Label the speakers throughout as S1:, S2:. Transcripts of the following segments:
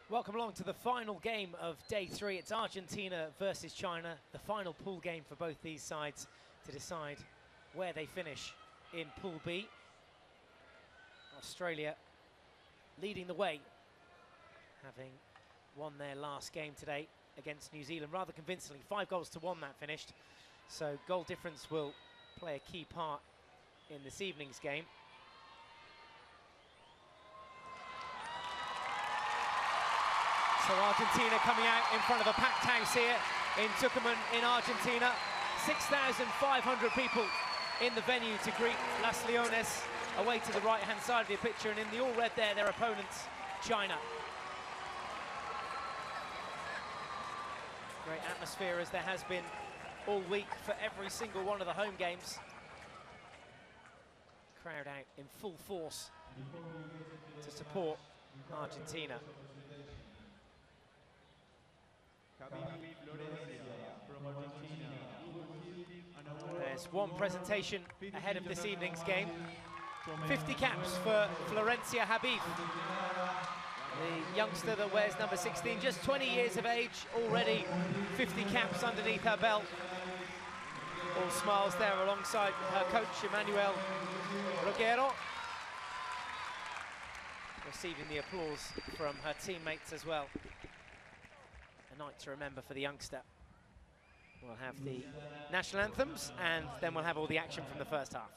S1: Welcome along to the final game of day 3. It's Argentina versus China, the final pool game for both these sides to decide where they finish in Pool B. Australia leading the way, having won their last game today against New Zealand rather convincingly. 5-1 that finished, so goal difference will play a key part in this evening's game. So Argentina coming out in front of a packed house here in Tucumán in Argentina. 6,500 people in the venue to greet Las Leones away to the right-hand side of the picture, and in the all red there, their opponents, China. Great atmosphere as there has been all week for every single one of the home games. Crowd out in full force to support Argentina. There's one presentation ahead of this evening's game. 50 caps for Florencia Habib, the youngster that wears number 16, just 20 years of age, already 50 caps underneath her belt. All smiles there alongside her coach, Emmanuel Roguero, receiving the applause from her teammates as well. A night to remember for the youngster. We'll have the national anthems, and then we'll have all the action from the first half.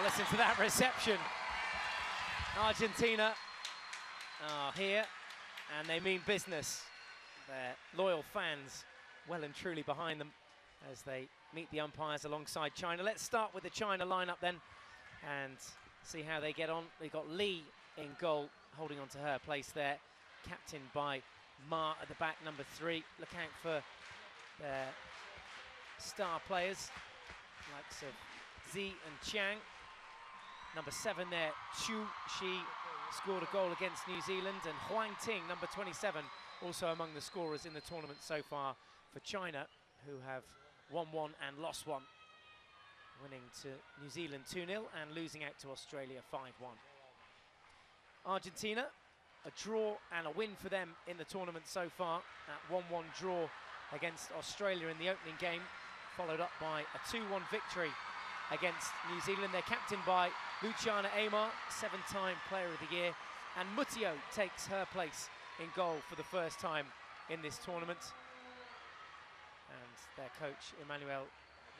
S1: Listen to that reception. Argentina are here, and they mean business. Their loyal fans well and truly behind them as they meet the umpires alongside China. Let's start with the China lineup then and see how they get on. They've got Li in goal, holding on to her place there, captained by Ma at the back, number 3. Look out for their star players, likes of Zi and Chiang. Number 7 there, Chu, she scored a goal against New Zealand, and Huang Ting, number 27, also among the scorers in the tournament so far for China, who have won 1 and lost 1, winning to New Zealand 2-0 and losing out to Australia 5-1. Argentina, a draw and a win for them in the tournament so far. That 1-1 draw against Australia in the opening game, followed up by a 2-1 victory against New Zealand. They're captained by Luciana Aymar, 7-time Player of the Year, and Mutio takes her place in goal for the first time in this tournament. And their coach, Emmanuel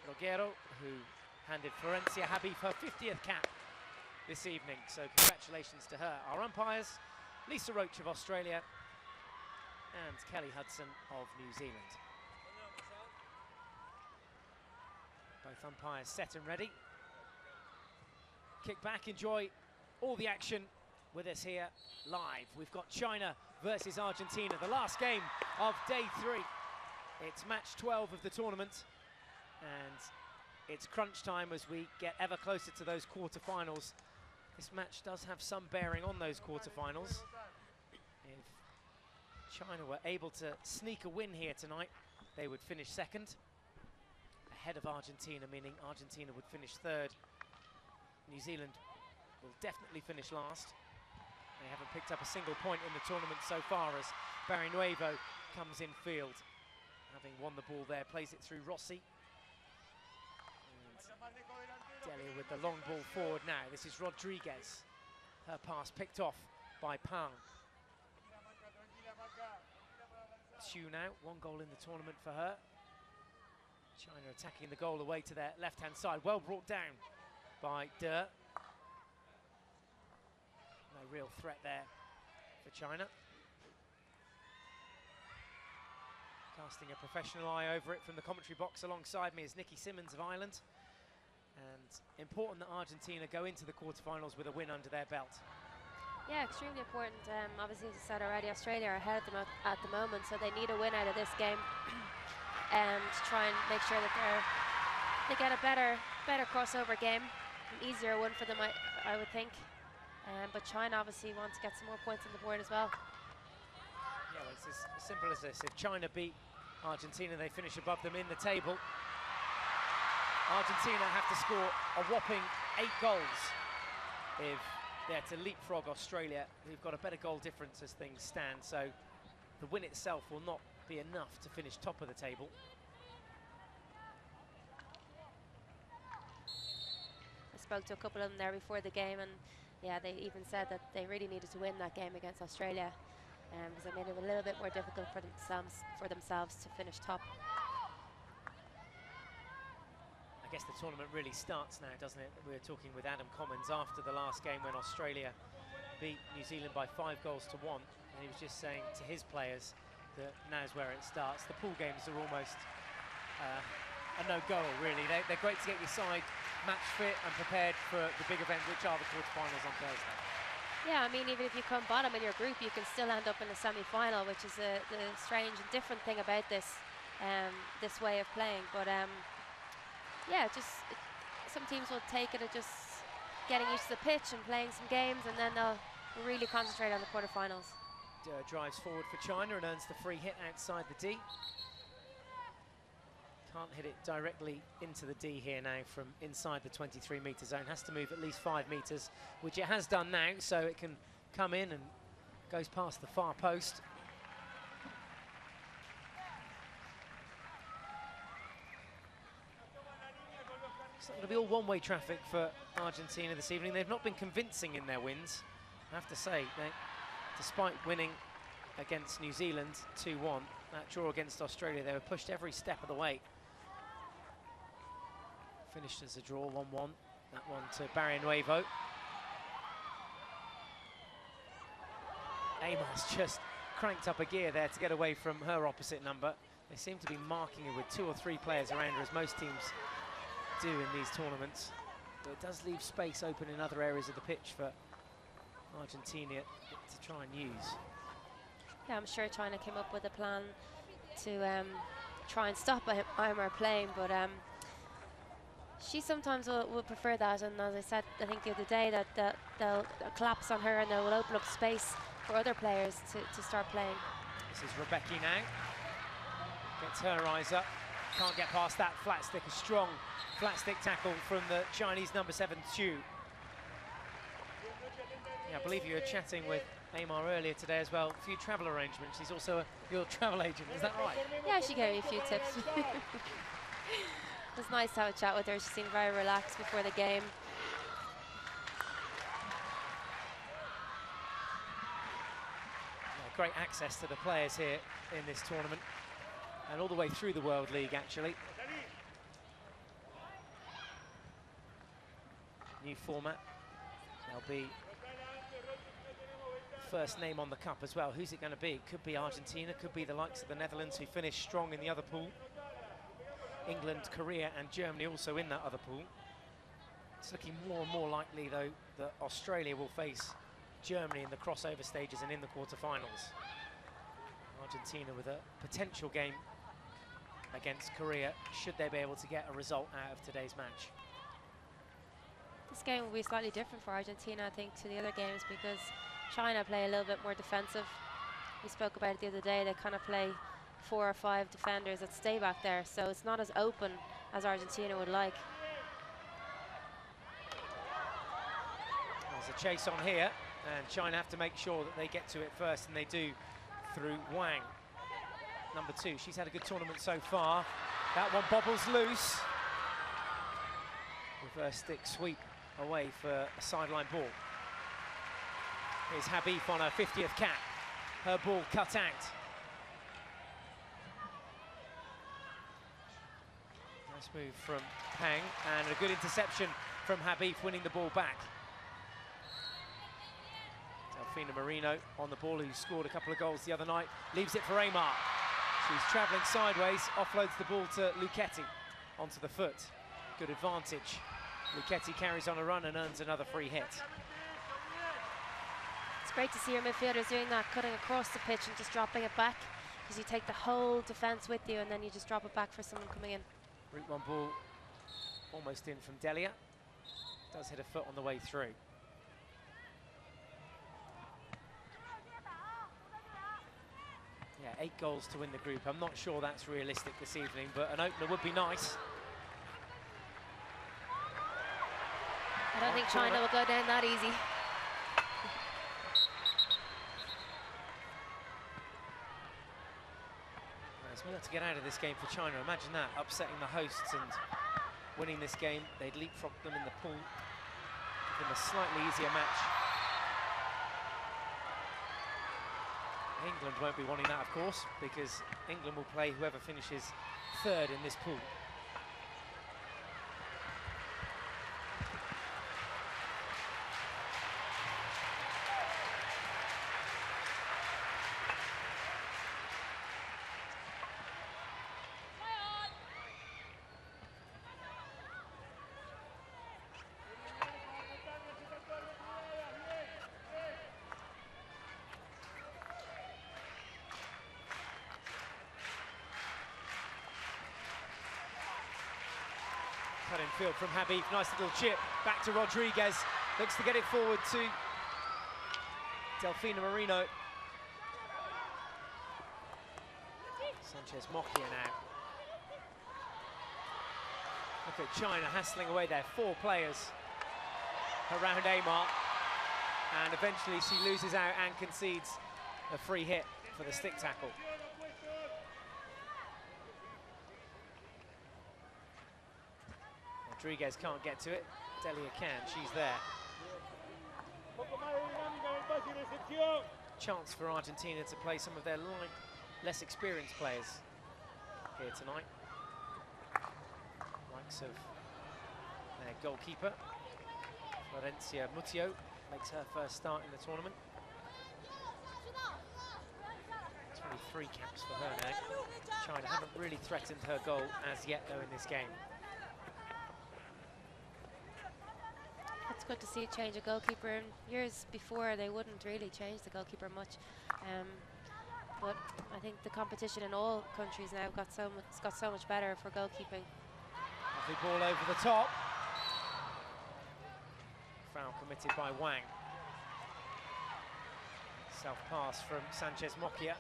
S1: Roguero, who handed Florencia Habib her 50th cap this evening. So congratulations to her. Our umpires, Lisa Roach of Australia and Kelly Hudson of New Zealand. Both umpires set and ready. Kick back, enjoy all the action with us here live. We've got China versus Argentina, the last game of day 3. It's match 12 of the tournament, and it's crunch time as we get ever closer to those quarterfinals. This match does have some bearing on those quarterfinals. If China were able to sneak a win here tonight, they would finish second, ahead of Argentina, meaning Argentina would finish third. New Zealand will definitely finish last. They haven't picked up a single point in the tournament so far as Barry Nuevo comes in field. Having won the ball there, plays it through Rossi. And Delia with the long ball forward now. This is Rodriguez. Her pass picked off by Pang. Xu now, 1 goal in the tournament for her. China attacking the goal away to their left-hand side. Well brought down by De. No real threat there for China. Casting a professional eye over it from the commentary box alongside me is Nikki Simmons of Ireland. And important that Argentina go into the quarterfinals with a win under their belt.
S2: Yeah, extremely important. Obviously, as I said already, Australia are ahead of them at the moment, so they need a win out of this game to try and make sure that they get a better crossover game, an easier one for them, I would think. But China obviously want to get some more points on the board as well.
S1: Yeah, well, it's as simple as this. If China beat Argentina, they finish above them in the table. Argentina have to score a whopping 8 goals if they're to leapfrog Australia, who've got a better goal difference as things stand. So the win itself will not be enough to finish top of the table.
S2: I spoke to a couple of them there before the game, and yeah, they even said that they really needed to win that game against Australia because it made it a little bit more difficult for themselves to finish top.
S1: I guess the tournament really starts now, doesn't it? We were talking with Adam Commons after the last game when Australia beat New Zealand by 5 goals to 1, and he was just saying to his players that now's where it starts. The pool games are almost a no-go, really. They're great to get your side match fit and prepared for the big event, which are the quarterfinals on Thursday.
S2: Yeah, I mean, even if you come bottom in your group, you can still end up in the semi-final, which is the strange and different thing about this way of playing. But yeah, some teams will take it at just getting used to the pitch and playing some games, and then they'll really concentrate on the quarterfinals.
S1: Drives forward for China and earns the free hit outside the D. Can't hit it directly into the D here now from inside the 23-metre zone. Has to move at least 5 metres, which it has done now, so it can come in and goes past the far post. It's not going to be all one-way traffic for Argentina this evening. They've not been convincing in their wins, I have to say. Despite winning against New Zealand 2-1, that draw against Australia, they were pushed every step of the way. Finished as a draw, 1-1. That one to Barrio Nuevo. Amar's just cranked up a gear there to get away from her opposite number. They seem to be marking her with 2 or 3 players around her, as most teams do in these tournaments. But it does leave space open in other areas of the pitch for Argentina to try and use.
S2: Yeah, I'm sure China came up with a plan to try and stop Aymar playing, but she sometimes will prefer that, and as I said, I think the other day, that they'll collapse on her and they will open up space for other players to start playing.
S1: This is Rebecca now. Gets her eyes up. Can't get past that flat stick. A strong flat stick tackle from the Chinese number 7, Xu. Yeah, I believe you were chatting with Aymar earlier today as well. A few travel arrangements. She's also your travel agent, is that right?
S2: Yeah, she gave me a few tips. It was nice to have a chat with her. She seemed very relaxed before the game.
S1: great access to the players here in this tournament, and all the way through the World League, actually. New format. There'll be first name on the cup as well. Who's it going to be? It could be Argentina, could be the likes of the Netherlands, who finished strong in the other pool. England, Korea and Germany also in that other pool. It's looking more and more likely, though, that Australia will face Germany in the crossover stages and in the quarterfinals. Argentina with a potential game against Korea, should they be able to get a result out of today's match.
S2: This game will be slightly different for Argentina, I think, to the other games, because China play a little bit more defensive. We spoke about it the other day. They kind of play 4 or 5 defenders that stay back there, so it's not as open as Argentina would like.
S1: There's a chase on here, and China have to make sure that they get to it first, and they do through Wang. Number 2, she's had a good tournament so far. That one bobbles loose. Reverse stick sweep away for a sideline ball. Here's Habib on her 50th cap. Her ball cut out. Nice move from Pang, and a good interception from Habib, winning the ball back. Delfina Marino on the ball, who scored a couple of goals the other night, leaves it for Aymar. She's travelling sideways, offloads the ball to Luchetti onto the foot. Good advantage. Luchetti carries on a run and earns another free hit.
S2: It's great to see your midfielders doing that, cutting across the pitch and just dropping it back, because you take the whole defence with you and then you just drop it back for someone coming in.
S1: Route 1 ball almost in from Delia. Does hit a foot on the way through. Yeah, 8 goals to win the group. I'm not sure that's realistic this evening, but an opener would be nice.
S2: I don't think China will go down that easy.
S1: There's more to get out of this game for China. Imagine that, upsetting the hosts and winning this game. They'd leapfrog them in the pool, give them a slightly easier match. England won't be wanting that, of course, because England will play whoever finishes 3rd in this pool. Cut in field from Habib, nice little chip, back to Rodriguez, looks to get it forward to Delfina Marino. Sanchez Mokia now. Look at China hassling away there, 4 players around Aymar, and eventually she loses out and concedes a free hit for the stick tackle. Rodriguez can't get to it, Delia can, she's there. Chance for Argentina to play some of their less experienced players here tonight. Likes of their goalkeeper, Florencia Mutio, makes her first start in the tournament. 23 caps for her now. China haven't really threatened her goal as yet, though, in this game.
S2: It's good to see a change of goalkeeper. In years before, they wouldn't really change the goalkeeper much, but I think the competition in all countries now got so much better for goalkeeping.
S1: Lovely ball over the top. Foul committed by Wang. Self pass from Sanchez Mokia.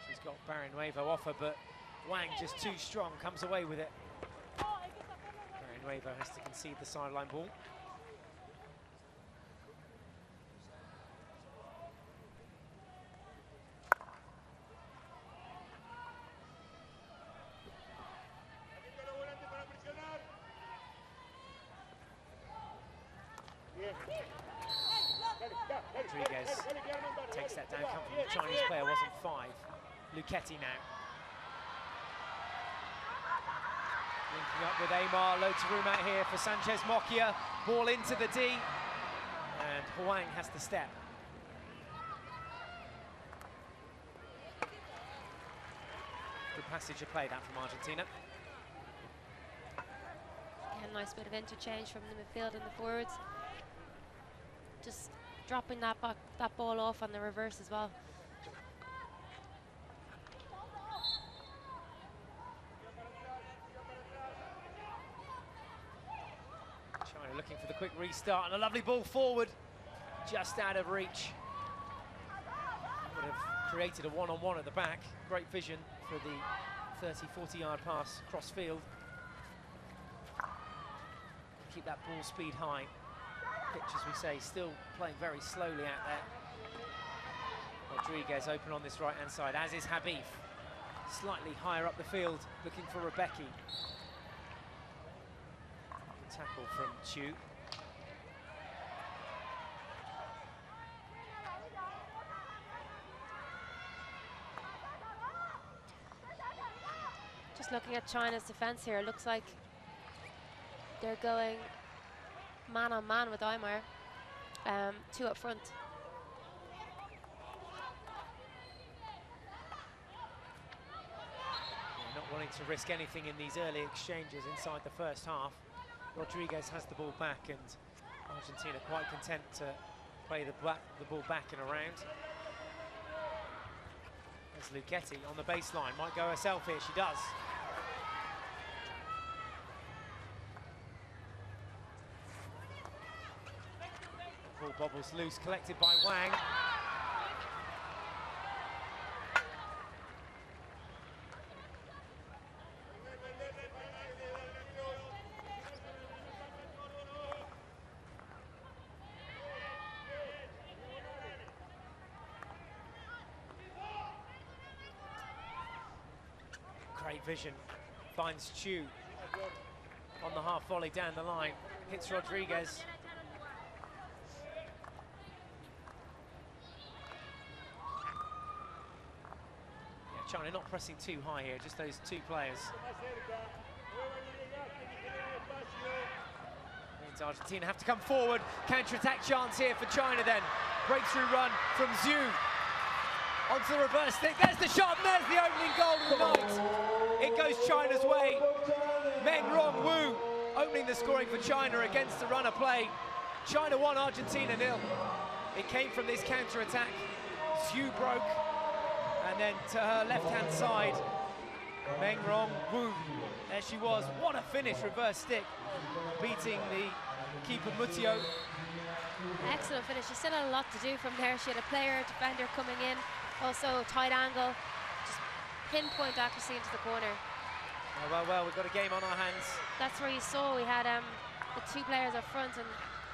S1: She's got Barrenuevo off her, but Wang just too strong, comes away with it. Barrenuevo has to concede the sideline ball. Rodriguez takes that down, come from the Chinese player, wasn't 5. Luchetti now. Linking up with Amar, loads of room out here for Sanchez Mokia. Ball into the D, and Huang has to step. Good passage of play that from Argentina.
S2: Again, nice bit of interchange from the midfield and the forwards. Just dropping that ball off on the reverse as well.
S1: China looking for the quick restart, and a lovely ball forward, just out of reach. Would have created a one-on-one at the back. Great vision for the 30-40 yard pass cross field. Keep that ball speed high. Pitch, as we say, still playing very slowly out there. Rodriguez open on this right-hand side, as is Habib. Slightly higher up the field, looking for Rebecki. Good tackle from Chu.
S2: Just looking at China's defense here, it looks like they're going man-on-man with Aymar, 2 up front.
S1: Yeah, not wanting to risk anything in these early exchanges inside the first half. Rodriguez has the ball back, and Argentina quite content to play the ball back and around. There's Luchetti on the baseline, might go herself here, she does. Ball bobbles loose, collected by Wang. Great vision, finds Chu on the half volley down the line, hits Rodriguez. China not pressing too high here, just those 2 players. Means Argentina have to come forward. Counter-attack chance here for China then. Breakthrough run from Zhu. Onto the reverse stick, there's the shot, and there's the opening goal of the night. It goes China's way. Meng Rong Wu opening the scoring for China against the runner play. China 1, Argentina 0. It came from this counter-attack. Zhu broke. And then to her left-hand side, Meng Rong Wu. There she was. What a finish, reverse stick, beating the keeper Mutio.
S2: Excellent finish. She still had a lot to do from there. She had a player, defender coming in, also tight angle, just pinpoint accuracy into the corner.
S1: Well, we've got a game on our hands.
S2: That's where you saw we had the 2 players up front, and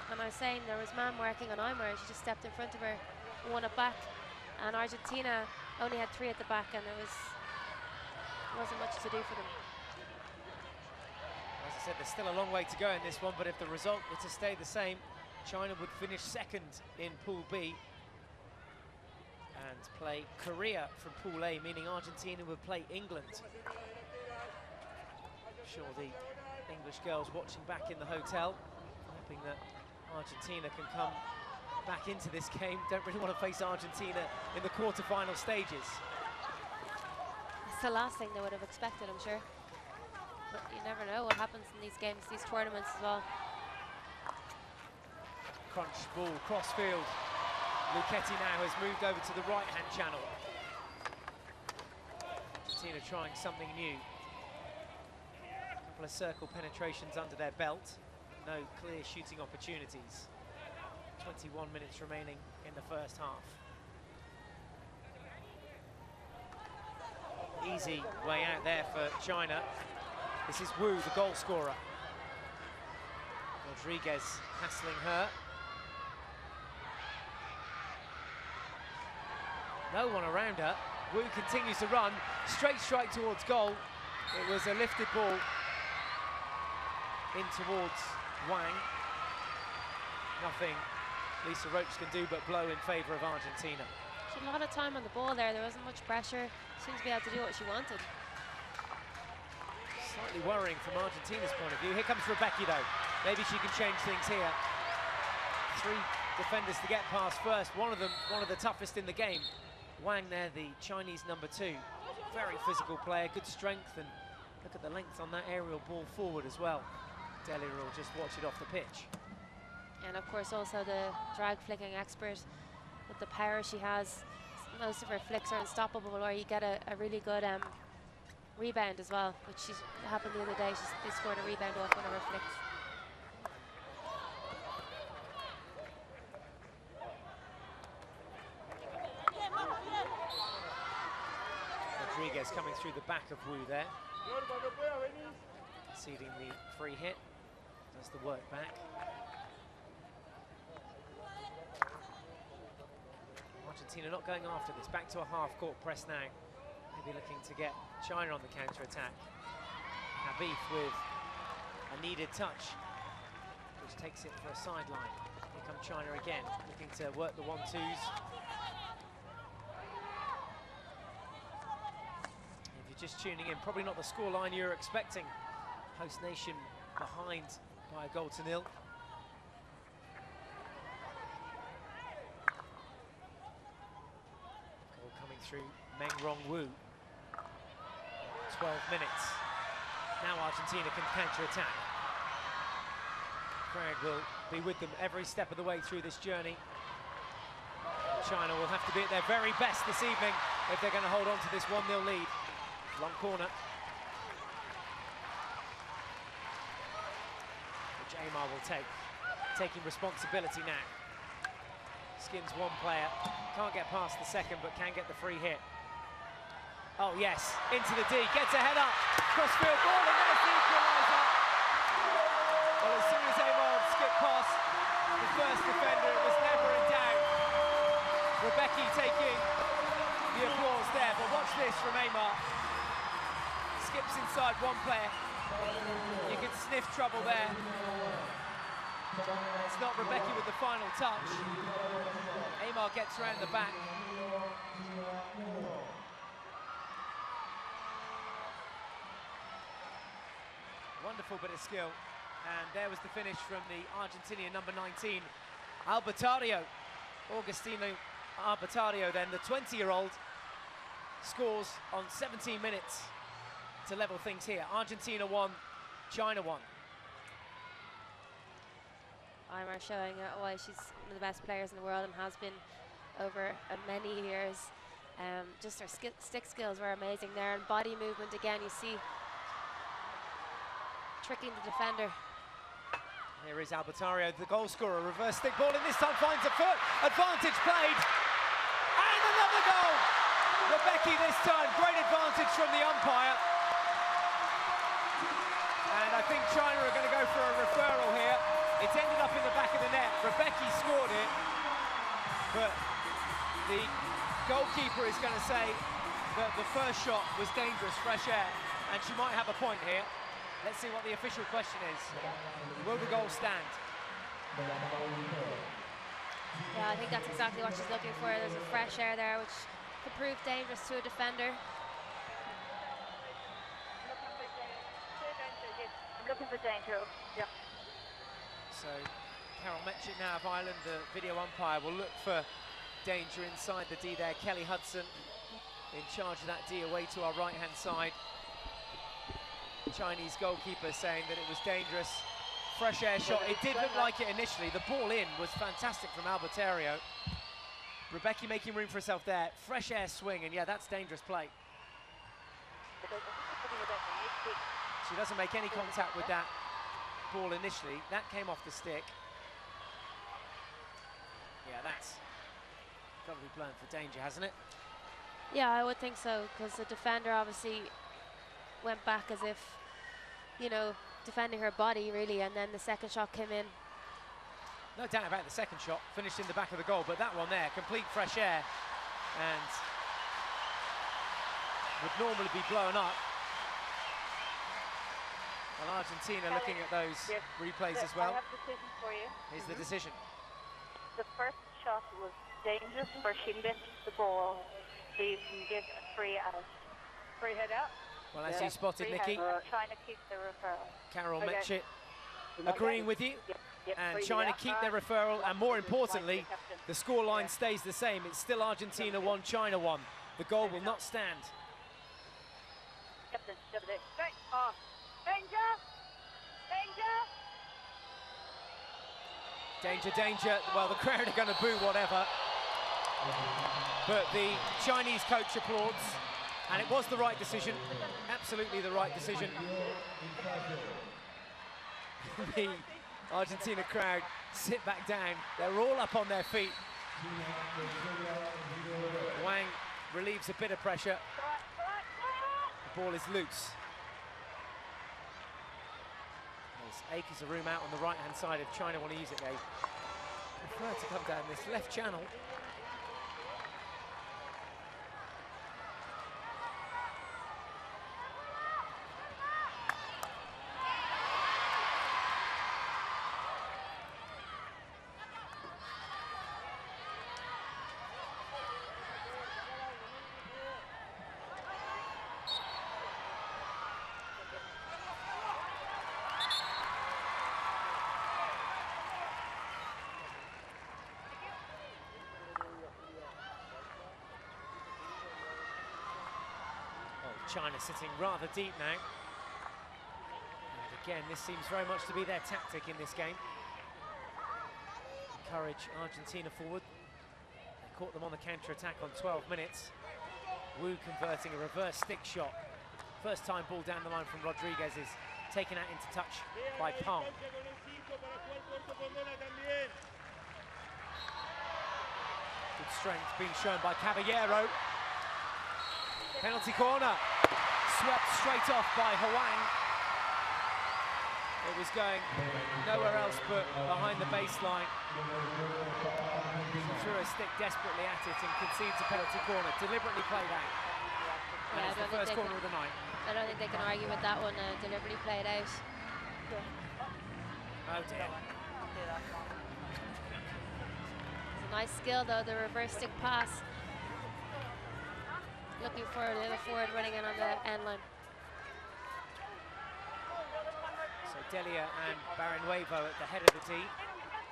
S2: I was saying there was man working on Aymar. She just stepped in front of her, 1 up back, and Argentina only had 3 at the back, and wasn't much to do for them.
S1: As I said, there's still a long way to go in this one, but if the result were to stay the same, China would finish 2nd in Pool B and play Korea from Pool A, meaning Argentina would play England. I'm sure the English girls watching back in the hotel, hoping that Argentina can come back into this game. Don't really want to face Argentina in the quarter-final stages.
S2: It's the last thing they would have expected, I'm sure. But you never know what happens in these games, these tournaments as well.
S1: Crunch ball, cross-field. Luchetti now has moved over to the right-hand channel. Argentina trying something new. A couple of circle penetrations under their belt. No clear shooting opportunities. 21 minutes remaining in the first half. Easy way out there for China. This is Wu, the goal scorer. Rodriguez hassling her. No one around her. Wu continues to run. Straight strike towards goal. It was a lifted ball in towards Wang. Nothing Lisa Roach can do but blow in favour of Argentina.
S2: She had a lot of time on the ball there. There wasn't much pressure. Seems to be able to do what she wanted.
S1: Slightly worrying from Argentina's point of view. Here comes Rebecca though. Maybe she can change things here. 3 defenders to get past first. One of them, one of the toughest in the game. Wang there, the Chinese #2. Very physical player, good strength, and look at the length on that aerial ball forward as well. Delia will just watch it off the pitch.
S2: And of course also the drag flicking expert with the power she has. Most of her flicks are unstoppable, or you get a really good rebound as well, which happened the other day. They scored a rebound off one of her flicks.
S1: Rodriguez coming through the back of Wu there. Conceding the free hit. Does the work back. Argentina not going after this. Back to a half-court press now. Maybe looking to get China on the counter-attack. Habib with a needed touch, which takes it for a sideline. Here come China again, looking to work the 1-2s. If you're just tuning in, probably not the scoreline you're expecting. Host nation behind by a goal to nil. Goal coming through Meng Rong-Wu. 12 minutes. Now Argentina can counter-attack. Craig will be with them every step of the way through this journey. China will have to be at their very best this evening if they're going to hold on to this 1-0 lead. Long corner. Which Aymar will take. Taking responsibility now. Skins one player. Can't get past the second, but can get the free hit. Oh yes, into the D, gets a head up, crossfield ball, and there's the equaliser. Well, as soon as Aymar skipped past the first defender, it was never in doubt. Rebecca taking the applause there, but watch this from Aymar. Skips inside one player. You can sniff trouble there. It's not Rebecca with the final touch. Aymar gets around the back. Wonderful bit of skill, and there was the finish from the Argentinian #19, Albertario. Augustino Albertario then, the 20-year-old, scores on 17 minutes to level things here. Argentina 1, China 1.
S2: Aymar showing why she's one of the best players in the world and has been over many years. Just her stick skills were amazing there, and body movement again, you see, tricking the defender.
S1: Here is Albertario, the goal scorer, reverse stick ball, and this time finds a foot. Advantage played, and another goal. Rebecca this time, great advantage from the umpire. And I think China are going to go for a referral here. It's ended up in the back of the net. Rebecca scored it, but the goalkeeper is going to say that the first shot was dangerous, fresh air, and she might have a point here. Let's see what the official question is. Will the goal stand?
S2: Yeah, I think that's exactly what she's looking for. There's a fresh air there, which could prove dangerous to a defender.
S3: I'm looking for danger. Yeah.
S1: So Carol Metchett now of Ireland, the video umpire, will look for danger inside the D there. Kelly Hudson in charge of that D away to our right-hand side. Chinese goalkeeper saying that it was dangerous. Fresh air shot. It did look like it initially. The ball in was fantastic from Albertario. Rebecca making room for herself there. Fresh air swing, and yeah, that's dangerous play. She doesn't make any contact with that ball initially. That came off the stick. Yeah, that's got to be blown for danger, hasn't it?
S2: Yeah, I would think so, because the defender obviously went back as if, you know, defending her body really, and then the second shot came in.
S1: No doubt about the second shot, finished in the back of the goal, but that one there, complete fresh air, and would normally be blown up. Well, Argentina looking at those replays as well.
S3: I have a decision for you.
S1: Here's the decision.
S3: the first shot was dangerous where she missed the ball, so you can give a free out. Free head out?
S1: Well, as you spotted, Nikki,
S3: China keep the referral.
S1: Carol Metchit agreeing with you. And China keep their referral, and more importantly, the scoreline stays the same. It's still Argentina 1, China 1. The goal will not stand.
S3: Captain, danger! Danger!
S1: Danger, danger. Well, the crowd are going to boo whatever. But the Chinese coach applauds, and it was the right decision. Absolutely the right decision. The Argentina crowd sit back down. They're all up on their feet. Wang relieves a bit of pressure. The ball is loose. There's acres of room out on the right-hand side if China want to use it. They prefer to come down this left channel. China sitting rather deep now. And again, this seems very much to be their tactic in this game. Encourage Argentina forward. They caught them on the counter-attack on 12 minutes. Wu converting a reverse stick shot. First time ball down the line from Rodriguez is taken out into touch by Pang. Good strength being shown by Caballero. Penalty corner. Swept straight off by Huang. It was going nowhere else but behind the baseline. She threw a stick desperately at it and concedes a penalty corner. Deliberately played out. And it's the first corner of the night.
S2: I don't think they can argue with that one. Deliberately played out.
S1: Oh dear.
S2: It's a nice skill though, the reverse stick pass. Looking for the other forward running in on the end line.
S1: So Delia and Barrenuevo at the head of the D,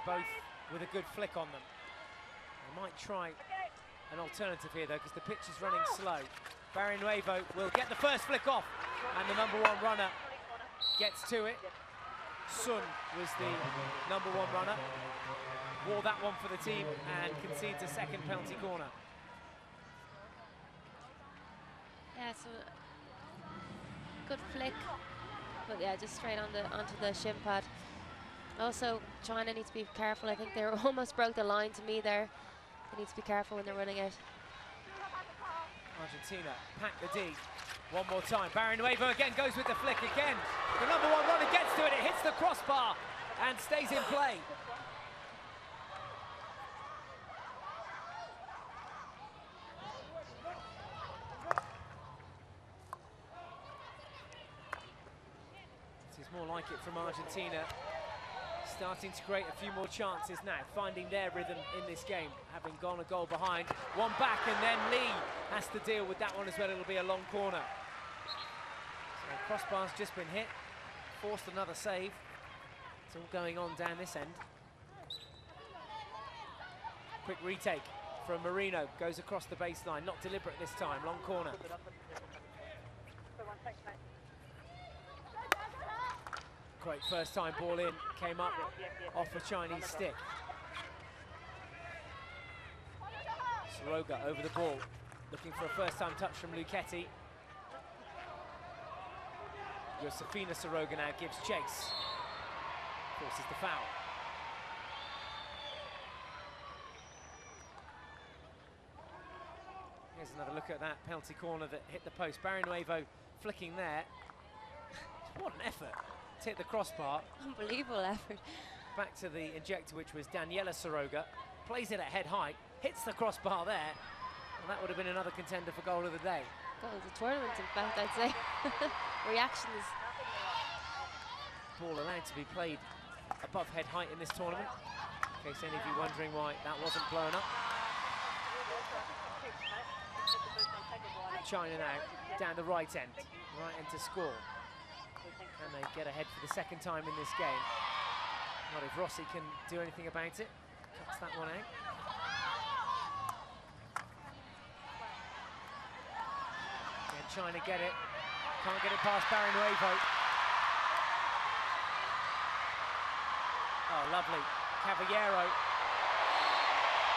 S1: both with a good flick on them. They might try an alternative here though, because the pitch is running slow. Barrenuevo will get the first flick off, and the #1 runner gets to it. Sun was the #1 runner, wore that one for the team and concedes a second penalty corner.
S2: Yeah, so good flick, but yeah, just straight on onto the shin pad. Also, China needs to be careful. I think they almost broke the line to me there. They need to be careful when they're running out.
S1: Argentina pack the D one more time. Barrenuevo again goes with the flick again. The #1 runner gets to it. It hits the crossbar and stays in play. More like it from Argentina, starting to create a few more chances now, finding their rhythm in this game, having gone a goal behind. One back, and then Lee has to deal with that one as well. It'll be a long corner. So crossbar's just been hit, forced another save. It's all going on down this end. Quick retake from Marino, goes across the baseline, not deliberate this time, long corner. Great first time ball in, came up off a Chinese stick. Soroga over the ball, looking for a first time touch from Luchetti. Josefina Soroga now gives chase. Forces the foul. Here's another look at that penalty corner that hit the post. Barrenuevo flicking there. What an effort. Hit the crossbar.
S2: Unbelievable effort.
S1: Back to the injector, which was Daniela Soroga. Plays it at head height, hits the crossbar there, and that would have been another contender for goal of the day.
S2: Goal of the tournament, in fact, I'd say. Reactions.
S1: Ball allowed to be played above head height in this tournament. In case any of you wondering why that wasn't blown up. China now down the right end to score. And they get ahead for the second time in this game. Not if Rossi can do anything about it. Cuts that one out. Can China get it? Can't get it past Nuevo. Oh, lovely. Caballero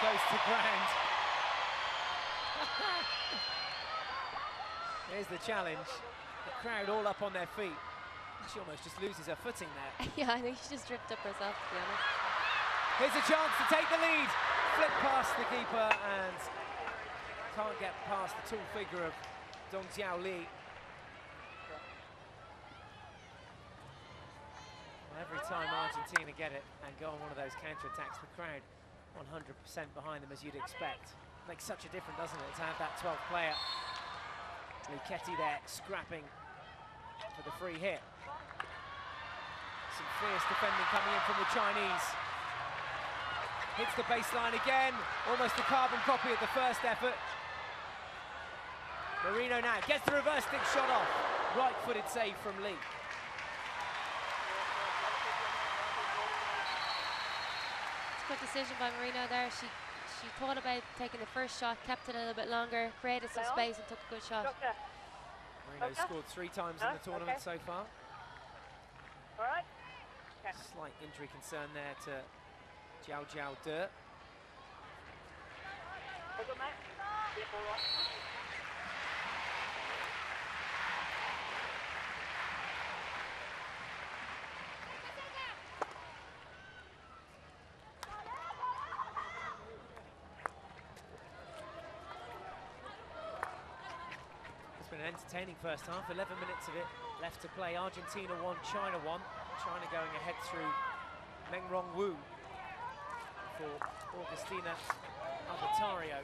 S1: goes to ground. Here's the challenge. The crowd all up on their feet. She almost just loses her footing there.
S2: Yeah, I think she just tripped up herself, to be honest.
S1: Here's a chance to take the lead. Flip past the keeper and can't get past the tall figure of Dong Xiao Li. Every time Argentina get it and go on one of those counter-attacks, the crowd 100% behind them, as you'd expect. Makes such a difference, doesn't it, to have that 12th player. Luchetti there, scrapping for the free hit. Some fierce defending coming in from the Chinese. Hits the baseline again, almost a carbon copy of the first effort. Marino now gets the reverse stick shot off. Right-footed save from Lee.
S2: Good decision by Marino there. She thought about taking the first shot, kept it a little bit longer, created some space and took a good shot.
S1: Marino scored 3 times in the tournament so far.
S3: All right.
S1: Slight injury concern there to Jiao Jiao De. It's been an entertaining first half, 11 minutes of it left to play. Argentina 1, China 1. China going ahead through Mengrong Wu for Augustina Albertario.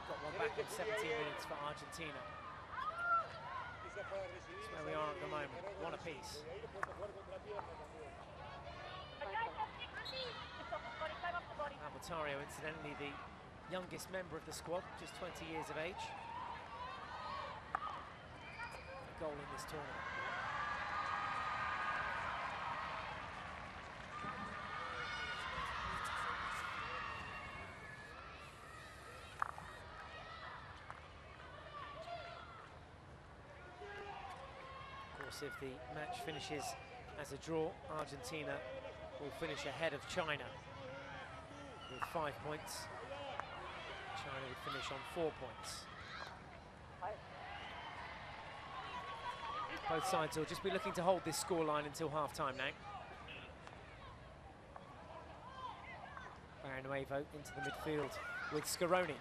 S1: Got one back in 17 minutes for Argentina. That's where we are at the moment, one apiece. Albertario, incidentally, the youngest member of the squad, just 20 years of age. A goal in this tournament. If the match finishes as a draw, Argentina will finish ahead of China with 5 points. China would finish on 4 points. Both sides will just be looking to hold this scoreline until half-time now. Nuevo into the midfield with Scaroni.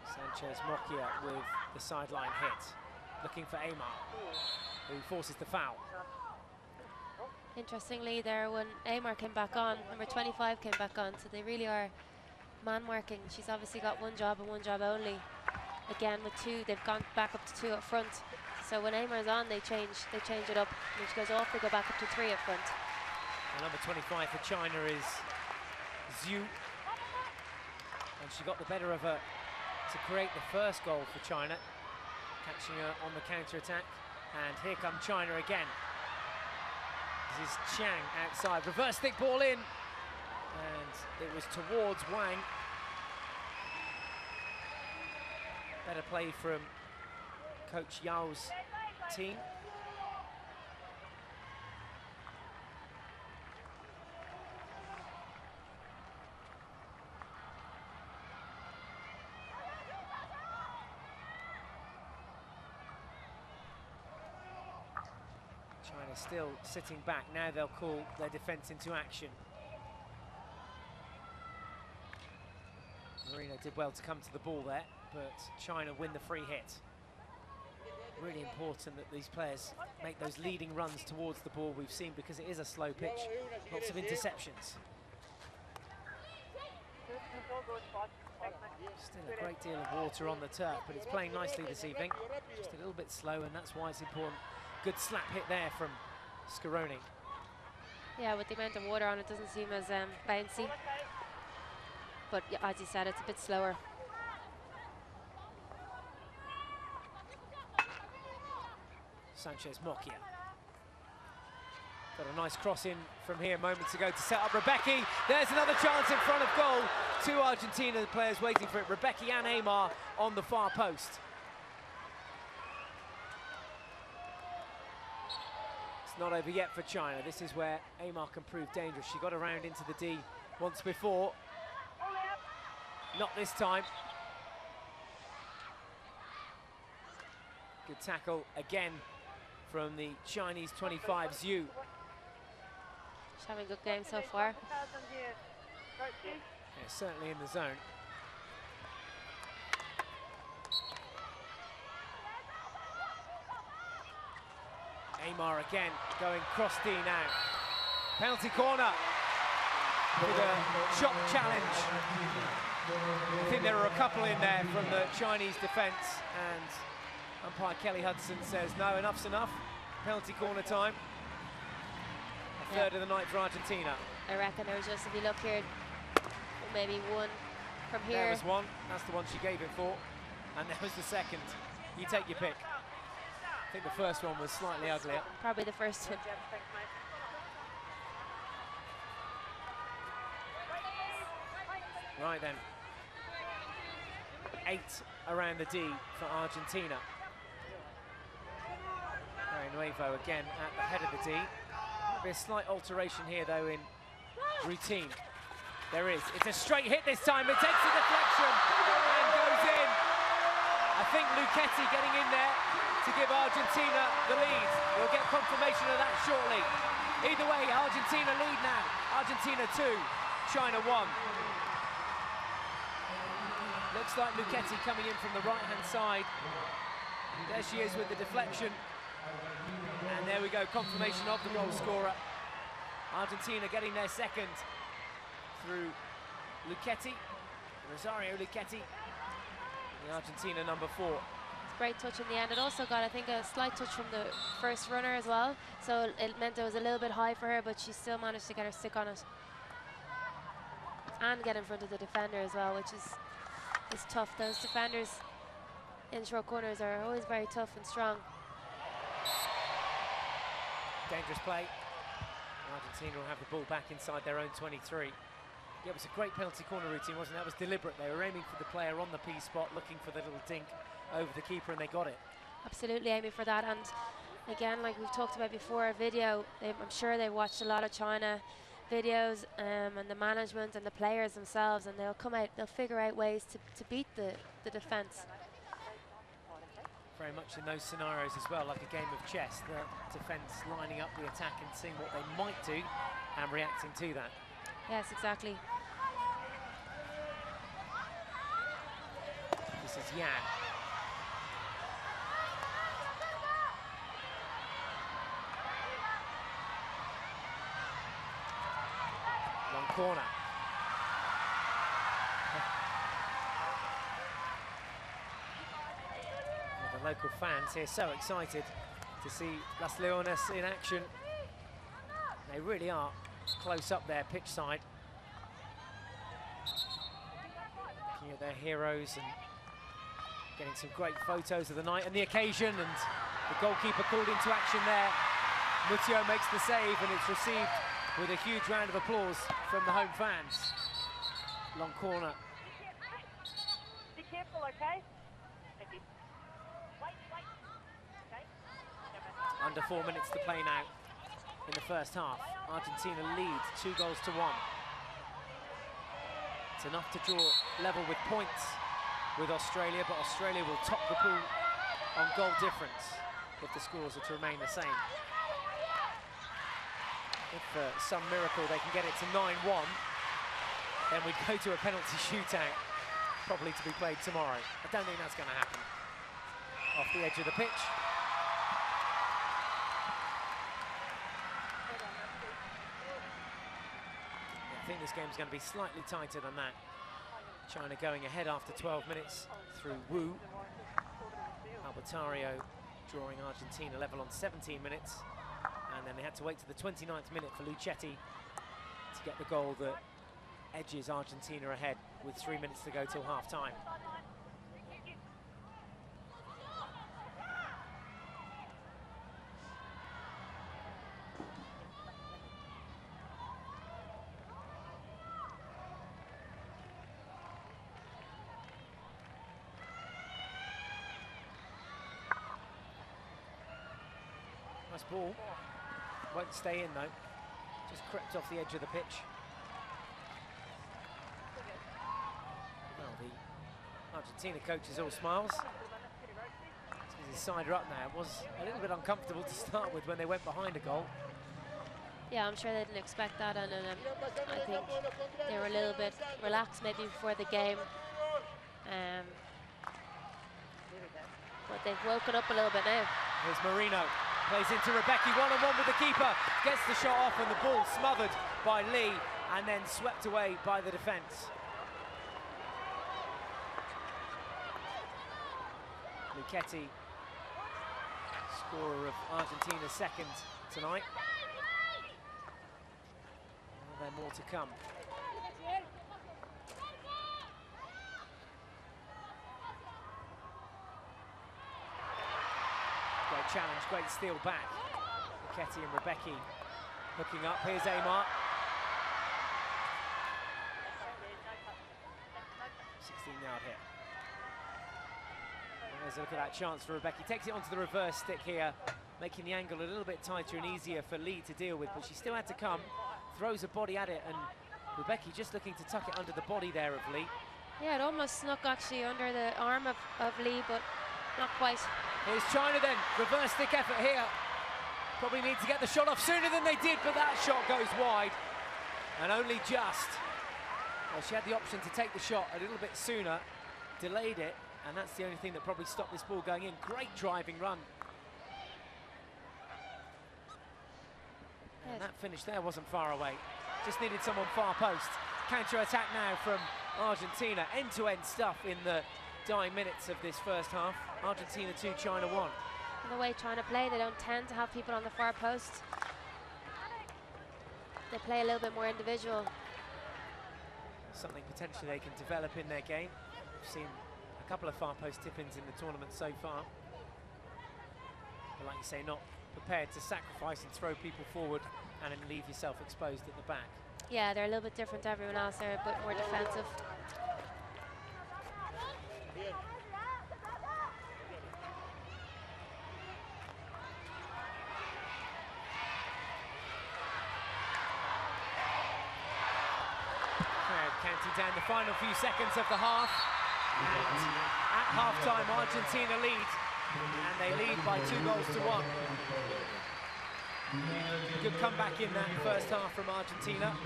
S1: Sanchez Mokia with the sideline hit, looking for Aymar, who forces the foul.
S2: Interestingly there, when Aymar came back on, number 25 came back on, so they really are man marking. She's obviously got one job and one job only. Again with 2, they've gone back up to 2 up front. So when Aymar's on, they change it up. When she goes off, they go back up to 3 up front.
S1: And number 25 for China is Zhu, and she got the better of her to create the first goal for China, catching her on the counter-attack. And here come China again. This is Chang outside, reverse stick ball in, and it was towards Wang. Better play from Coach Yao's team. China still sitting back. Now they'll call their defence into action. Marino did well to come to the ball there, but China win the free hit. Really important that these players make those leading runs towards the ball. We've seen, because it is a slow pitch, lots of interceptions. Still a great deal of water on the turf, but it's playing nicely this evening. Just a little bit slow, and that's why it's important. Good slap hit there from Scaroni.
S2: Yeah, with the amount of water on it, doesn't seem as bouncy. But yeah, as you said, it's a bit slower.
S1: Sanchez Mokia. Got a nice cross in from here moments ago to set up Rebecki. There's another chance in front of goal. Two Argentina players waiting for it. Rebecki and Aymar on the far post. It's not over yet for China. This is where Aymar can prove dangerous. She got around into the D once before. Not this time. Good tackle again from the Chinese 25, Zhu.
S2: She's having a good game so far.
S1: Yeah, certainly in the zone. Aymar again, going cross D now. Penalty corner with a shot challenge. I think there are a couple in there from the Chinese defence, and umpire Kelly Hudson says, no, enough's enough. Penalty corner time. A third of the night for Argentina.
S2: I reckon there was just, if you look here, maybe one from here.
S1: There was one, that's the one she gave it for. And there was the second. You take your pick. I think the first one was slightly uglier.
S2: Probably the first one.
S1: Right then. 8 around the D for Argentina. Nuevo again at the head of the D. Might be a slight alteration here though in routine. There is. It's a straight hit this time. It takes a deflection and goes in. I think Luchetti getting in there to give Argentina the lead. We'll get confirmation of that shortly. Either way, Argentina lead now. Argentina 2, China 1. Looks like Luchetti coming in from the right-hand side. There she is with the deflection. And there we go, confirmation of the goal scorer. Argentina getting their second through Luchetti, Rosario Luchetti, the Argentina number 4.
S2: Great touch in the end. It also got, I think, a slight touch from the first runner as well. So it meant it was a little bit high for her, but she still managed to get her stick on it. And get in front of the defender as well, which is tough. Those defenders in short corners are always very tough and strong.
S1: Dangerous play. Argentina will have the ball back inside their own 23. Yeah, it was a great penalty corner routine, wasn't it? That was deliberate. They were aiming for the player on the P spot, looking for the little dink over the keeper, and they got it.
S2: Absolutely aiming for that. And again, like we've talked about before, video, I'm sure they watched a lot of China videos and the management and the players themselves, and they'll come out, they'll figure out ways to beat the defence.
S1: Very much in those scenarios as well, like a game of chess, the defence lining up the attack and seeing what they might do and reacting to that.
S2: Yes, exactly.
S1: This is Yan. Long corner. The local fans here so excited to see Las Leonas in action. They really are close up there, pitch side. Looking at their heroes and getting some great photos of the night and the occasion, and the goalkeeper called into action there. Mutio makes the save, and it's received with a huge round of applause from the home fans. Long corner.
S3: Be careful, okay?
S1: Under 4 minutes to play now in the first half. Argentina leads 2-1. It's enough to draw level with points with Australia, but Australia will top the pool on goal difference if the scores are to remain the same. If for some miracle they can get it to 9-1, then we go to a penalty shootout, probably to be played tomorrow. I don't think that's going to happen. Off the edge of the pitch. I think this game's going to be slightly tighter than that. China going ahead after 12 minutes through Wu. Albertario drawing Argentina level on 17 minutes. And then they had to wait to the 29th minute for Luchetti to get the goal that edges Argentina ahead with 3 minutes to go till half-time. Nice ball. Won't stay in though. Just crept off the edge of the pitch. Well, the Argentina coach is all smiles. His side are up now. It was a little bit uncomfortable to start with when they went behind a goal.
S2: Yeah, I'm sure they didn't expect that, and I think they were a little bit relaxed maybe before the game. But they've woken up a little bit now.
S1: Here's Marino. Plays into Rebecca, one-on-one with the keeper. Gets the shot off and the ball smothered by Lee and then swept away by the defence. Luchetti, scorer of Argentina's second tonight. Are there more to come? Great challenge, great steal back. Luchetti and Rebecca hooking up. Here's Amar. 16-yard hit. And there's a look at that chance for Rebecca. Takes it onto the reverse stick here, making the angle a little bit tighter and easier for Lee to deal with, but she still had to come. Throws a body at it, and Rebecca just looking to tuck it under the body there of Lee.
S2: Yeah, it almost snuck actually under the arm of Lee, but not quite.
S1: Here's China then, reverse stick effort here. Probably need to get the shot off sooner than they did, but that shot goes wide. And only just. Well, she had the option to take the shot a little bit sooner, delayed it, and that's the only thing that probably stopped this ball going in. Great driving run. And that finish there wasn't far away. Just needed someone far post. Counter-attack now from Argentina. End-to-end stuff in the dying minutes of this first half. Argentina 2, China 1.
S2: And the way China play, they don't tend to have people on the far post. They play a little bit more individual.
S1: Something potentially they can develop in their game. We've seen a couple of far post tip-ins in the tournament so far. But like you say, not prepared to sacrifice and throw people forward and then leave yourself exposed at the back.
S2: Yeah, they're a little bit different to everyone else. They're a bit more defensive.
S1: Counting down the final few seconds of the half. And at half-time, Argentina lead. And they lead by 2-1. Good comeback in that first half from Argentina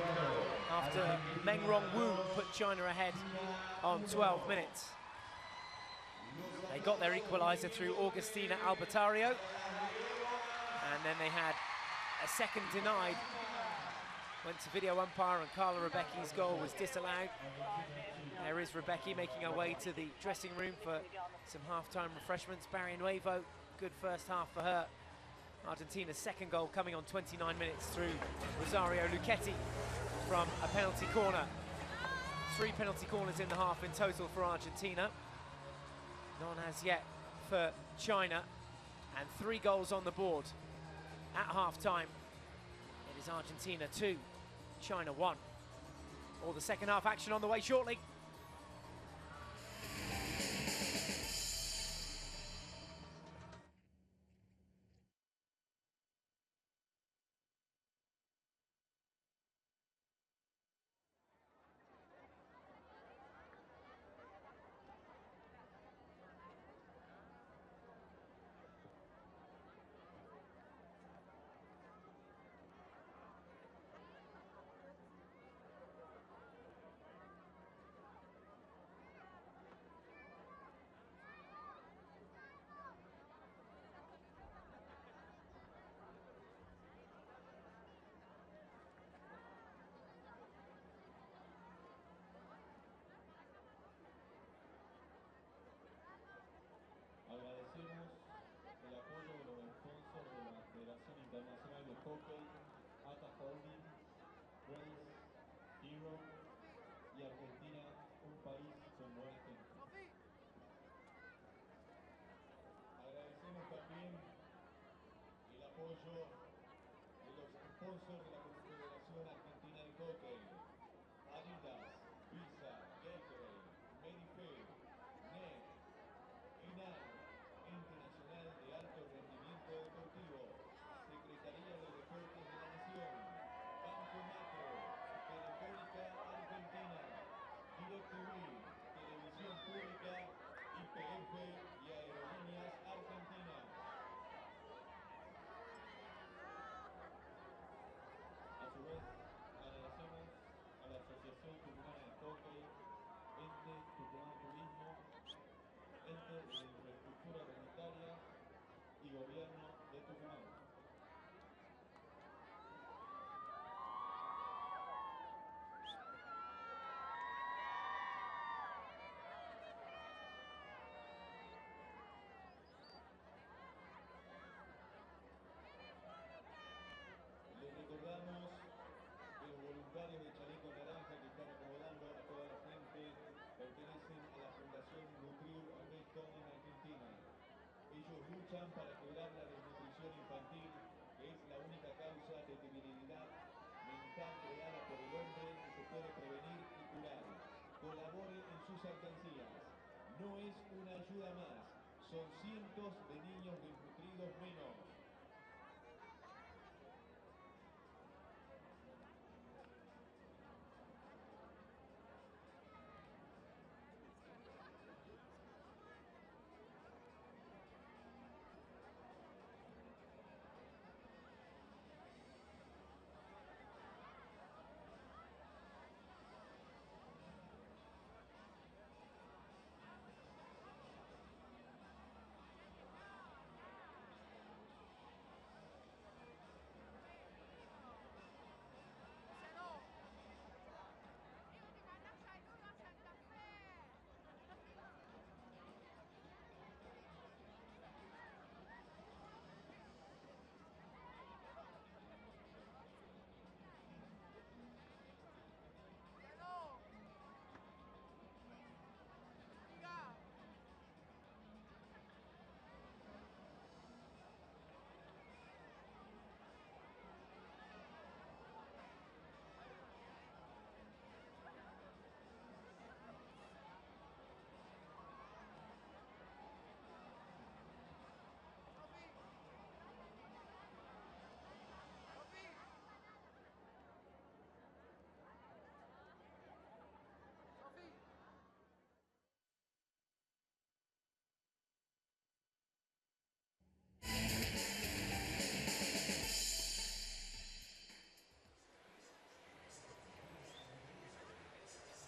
S1: after Meng Rongwu put China ahead on 12 minutes. They got their equaliser through Augustina Albertario, and then they had a second denied. Went to video umpire and Carla Rebecca's goal was disallowed. There is Rebecca making her way to the dressing room for some half-time refreshments. Barrio Nuevo, good first half for her. Argentina's second goal coming on 29 minutes through Rosario Luchetti from a penalty corner. 3 penalty corners in the half in total for Argentina. None as yet for China, and 3 goals on the board at half-time. It is Argentina 2, China 1. All the second half action on the way shortly.
S4: hockey, ATA Holding, Race, Hero y Argentina, un país con buena gente. Agradecemos también el apoyo de los sponsors de la Confederación Argentina de Hockey, Adidas, Visa, Gatorade, Medife, NET, ENAR, Ente Nacional de Alto Rendimiento Deportivo, Secretaría de Deportes de la Nación, Banco Macro, Telefónica Argentina, DirecTV, Televisión Pública, YPF y Aerolíneas Argentinas. A su vez, agradecemos a la Asociación Tucumana de Hockey, Ente Tucumán Turismo, Ente de Infraestructura Comunitaria y Gobierno de Tucumán. Les recordamos que los voluntarios de Chaleco Naranja que están acomodando a toda la gente pertenecen a la Fundación Nutriur Arresto en Argentina. Ellos luchan para quebrar la desnutrición infantil, que es la única causa de debilidad mental creada por el hombre que se puede prevenir y curar. Colabore en sus alcancías. No es una ayuda más, son cientos de niños desnutridos menos.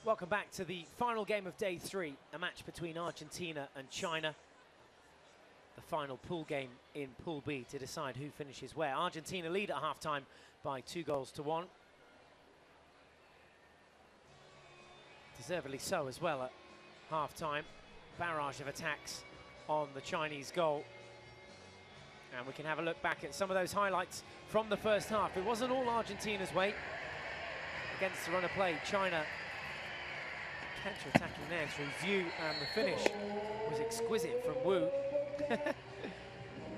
S1: Welcome back to the final game of day 3, a match between Argentina and China. The final pool game in Pool B to decide who finishes where. Argentina lead at half-time by 2-1. Deservedly so as well at half-time. Barrage of attacks on the Chinese goal. And we can have a look back at some of those highlights from the first half. It wasn't all Argentina's way. Against the run of play, China counter-attacking there through Zhu, and the finish was exquisite from Wu.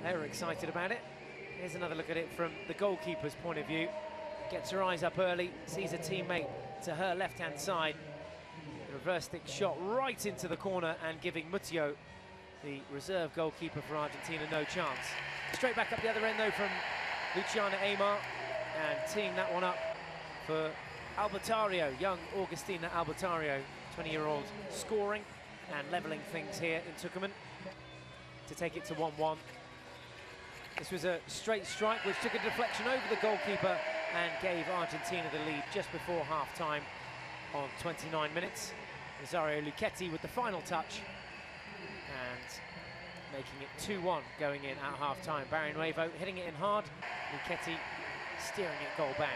S1: They were excited about it. Here's another look at it from the goalkeeper's point of view. Gets her eyes up early, sees a teammate to her left-hand side. The reverse stick shot right into the corner and giving Mutio, the reserve goalkeeper for Argentina, no chance. Straight back up the other end though from Luciana Aymar, and teeing that one up for Albertario, young Augustina Albertario, 20-year-old, scoring and levelling things here in Tucumán to take it to 1-1. This was a straight strike which took a deflection over the goalkeeper and gave Argentina the lead just before half-time on 29 minutes. Rosario Luchetti with the final touch and making it 2-1 going in at half-time. Barry Nuevo hitting it in hard, Luchetti steering it goal-bound.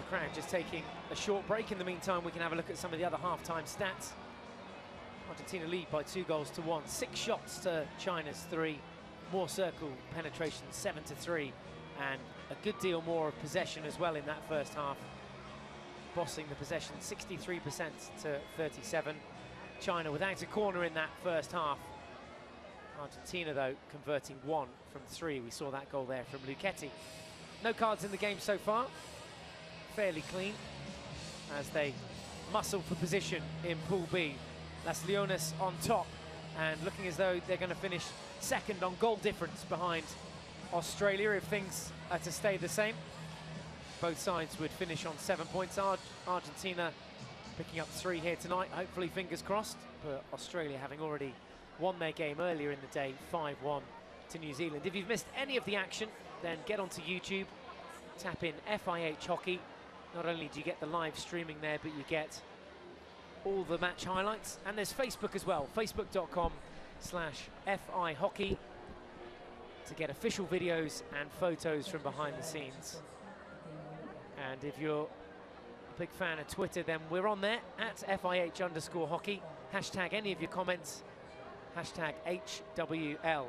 S1: Crowd just taking a short break. In the meantime, we can have a look at some of the other half-time stats. Argentina lead by 2-1. 6 shots to China's 3. more circle penetration, 7-3, and a good deal more of possession as well in that first half. Bossing the possession 63% to 37. China without a corner in that first half. Argentina, though, converting 1 from 3. We saw that goal there from Luchetti. No cards in the game so far. Fairly clean as they muscle for position in Pool B. Las Leones on top and looking as though they're going to finish second on goal difference behind Australia if things are to stay the same. Both sides would finish on 7 points. Argentina picking up 3 here tonight, hopefully fingers crossed, but Australia having already won their game earlier in the day, 5-1 to New Zealand. If you've missed any of the action, then get onto YouTube, tap in FIH Hockey. Not only do you get the live streaming there, but you get all the match highlights. And there's Facebook as well, facebook.com/FIHockey to get official videos and photos from behind the scenes. And if you're a big fan of Twitter, then we're on there at FIH_hockey. Hashtag any of your comments. Hashtag HWL.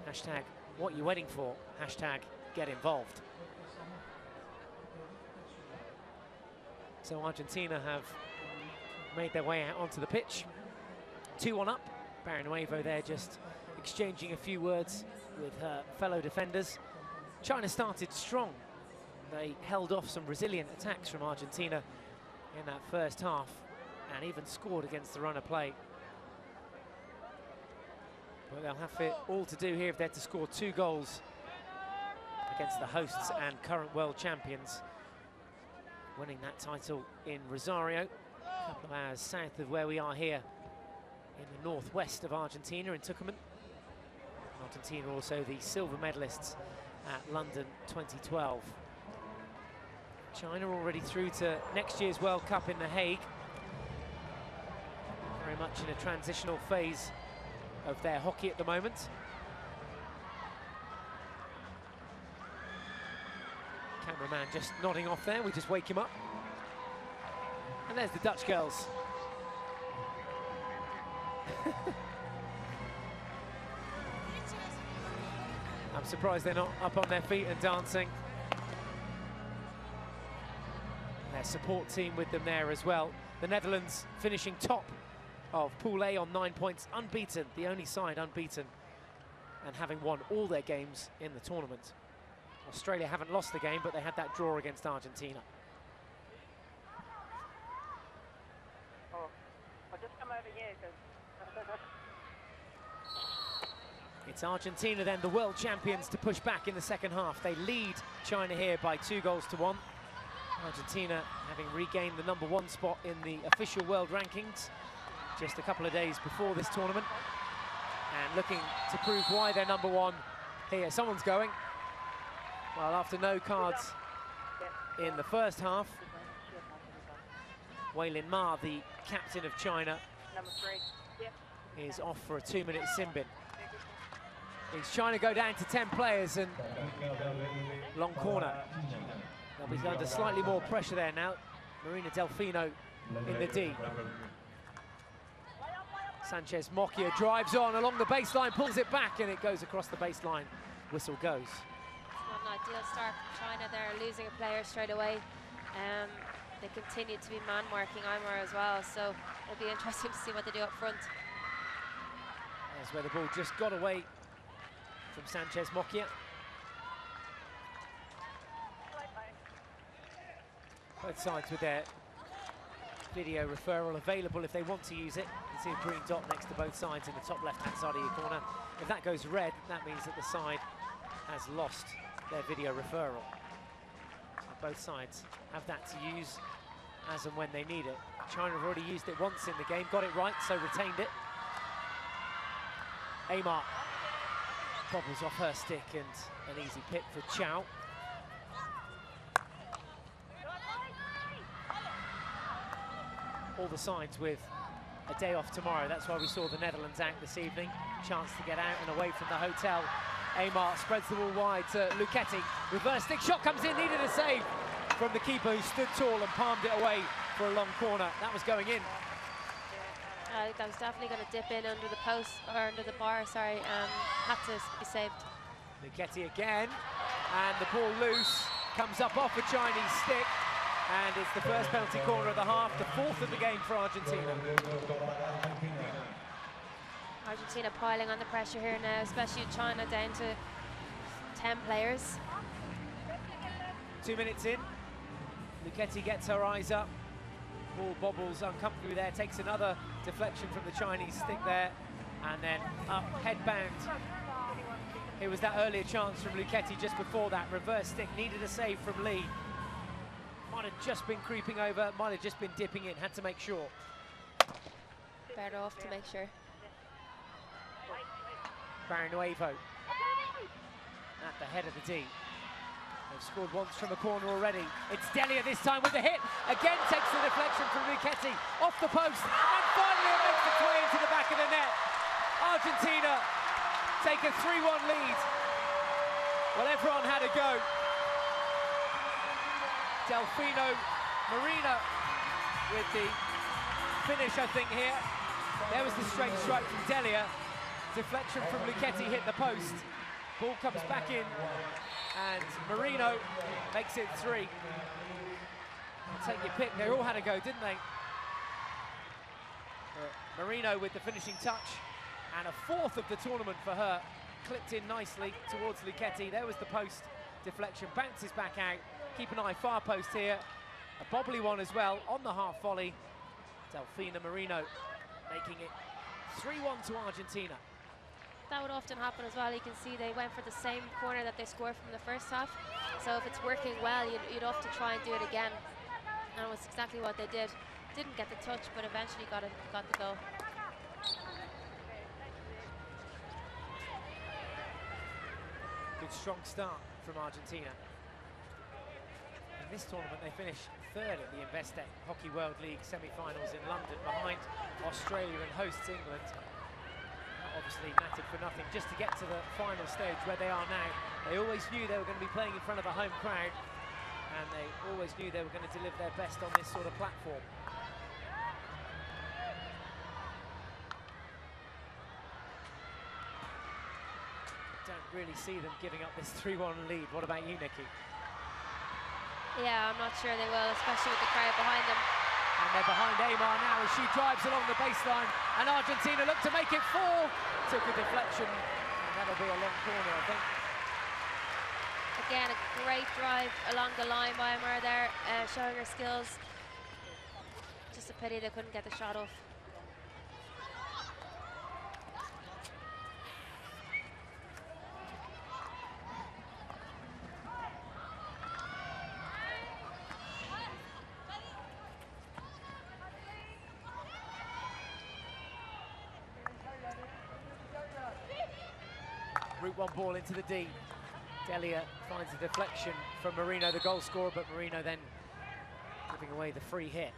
S1: Hashtag what you're waiting for. Hashtag get involved. So Argentina have made their way out onto the pitch. 2-1 up. Barrenuevo there just exchanging a few words with her fellow defenders. China started strong. They held off some resilient attacks from Argentina in that first half and even scored against the run of play. But they'll have it all to do here if they're to score 2 goals against the hosts and current world champions, winning that title in Rosario, a couple of hours south of where we are here in the northwest of Argentina in Tucumán. Argentina also the silver medalists at London 2012. China already through to next year's World Cup in The Hague. Very much in a transitional phase of their hockey at the moment. Cameraman just nodding off there, we just wake him up. And there's the Dutch girls. I'm surprised they're not up on their feet and dancing. Their support team with them there as well. The Netherlands finishing top of Pool A on 9 points, unbeaten, the only side unbeaten, and having won all their games in the tournament. Australia haven't lost the game, but they had that draw against Argentina.
S3: Oh, I'll just come over here because...
S1: It's Argentina then, the world champions, to push back in the second half. They lead China here by 2-1. Argentina having regained the #1 spot in the official world rankings just a couple of days before this tournament, and looking to prove why they're #1 here. Someone's going. Well, after no cards in the first half, Weilin Ma, the captain of China,
S3: Number 3. Yep.
S1: is off for a 2-minute sin bin. It's China go down to 10 players and long corner. They'll be under slightly more pressure there now. Marina Delfino in the D. Sanchez Mocchia drives on along the baseline, pulls it back, and it goes across the baseline. Whistle goes.
S2: It's not an ideal start from China. They're losing a player straight away. They continue to be man-marking Aymar as well, so it'll be interesting to see what they do up front.
S1: That's where the ball just got away from Sanchez Mocchia. Both sides with their video referral available if they want to use it. You can see a green dot next to both sides in the top left-hand side of your corner. If that goes red, that means that the side has lost their video referral. So both sides have that to use as and when they need it. China have already used it once in the game, got it right, so retained it. Aymar bobbles off her stick and an easy pick for Chow. All the sides with a day off tomorrow. That's why we saw the Netherlands out this evening. Chance to get out and away from the hotel. Aymar spreads the ball wide to Luchetti. Reverse stick shot comes in, needed a save from the keeper who stood tall and palmed it away for a long corner. That was going in.
S2: That was definitely going to dip in under the post, or under the bar, sorry, had to be saved.
S1: Luchetti again, and the ball loose, comes up off a Chinese stick, and it's the first penalty corner of the half, the fourth of the game for Argentina.
S2: Argentina piling on the pressure here now, especially with China down to 10 players.
S1: 2 minutes in, Luchetti gets her eyes up. Ball bobbles uncomfortably there, takes another deflection from the Chinese stick there, and then up, headband. Here was that earlier chance from Luchetti just before that. Reverse stick, needed a save from Lee. Might have just been creeping over, might have just been dipping in, had to make sure.
S2: Better off to make sure.
S1: Barrenuevo at the head of the D. They've scored once from a corner already. It's Delia this time with the hit. Again takes the deflection from Luchetti off the post, and finally it makes its way into the back of the net. Argentina take a 3-1 lead. Well, everyone had a go. Delfino Marino with the finish, I think, here. There was the straight strike from Delia. Deflection from Luchetti hit the post. Ball comes back in, and Marino makes it 3. Take your pick, they all had a go, didn't they? Marino with the finishing touch, and a fourth of the tournament for her. Clipped in nicely towards Luchetti. There was the post deflection, bounces back out. Keep an eye, far post here. A bobbly one as well on the half volley. Delfino Marino making it 3-1 to Argentina.
S2: That would often happen as well. You can see they went for the same corner that they scored from the first half. So if it's working well, you'd often try and do it again. And it was exactly what they did. Didn't get the touch, but eventually got the goal.
S1: Good strong start from Argentina. In this tournament, they finished third at the Investec Hockey World League semi-finals in London, behind Australia and hosts England. That obviously mattered for nothing. Just to get to the final stage where they are now, they always knew they were going to be playing in front of a home crowd, and they always knew they were going to deliver their best on this sort of platform. Don't really see them giving up this 3-1 lead. What about you, Nikki?
S2: Yeah, I'm not sure they will, especially with the crowd behind them.
S1: And they're behind Aymar now as she drives along the baseline, and Argentina look to make it 4. Took a deflection, and that'll be a long corner, I think.
S2: Again, a great drive along the line by Aymar there, showing her skills. Just a pity they couldn't get the shot off.
S1: Route 1 ball into the D. Delia finds a deflection from Marino, the goal scorer, but Marino then giving away the free hit.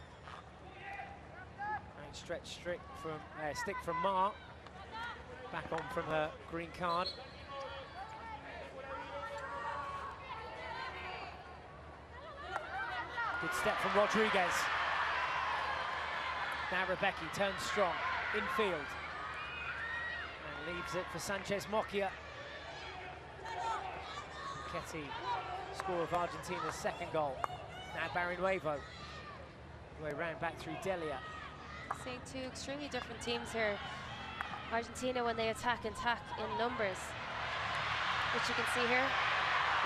S1: And stretch stick from Ma. Back on from her green card. Good step from Rodriguez. Now Rebecki turns strong, infield. And leaves it for Sanchez Mocchia. Luchetti, score of Argentina's second goal. Now Barrenuevo. Way round back through Delia.
S2: Seeing two extremely different teams here. Argentina, when they attack in numbers, which you can see here.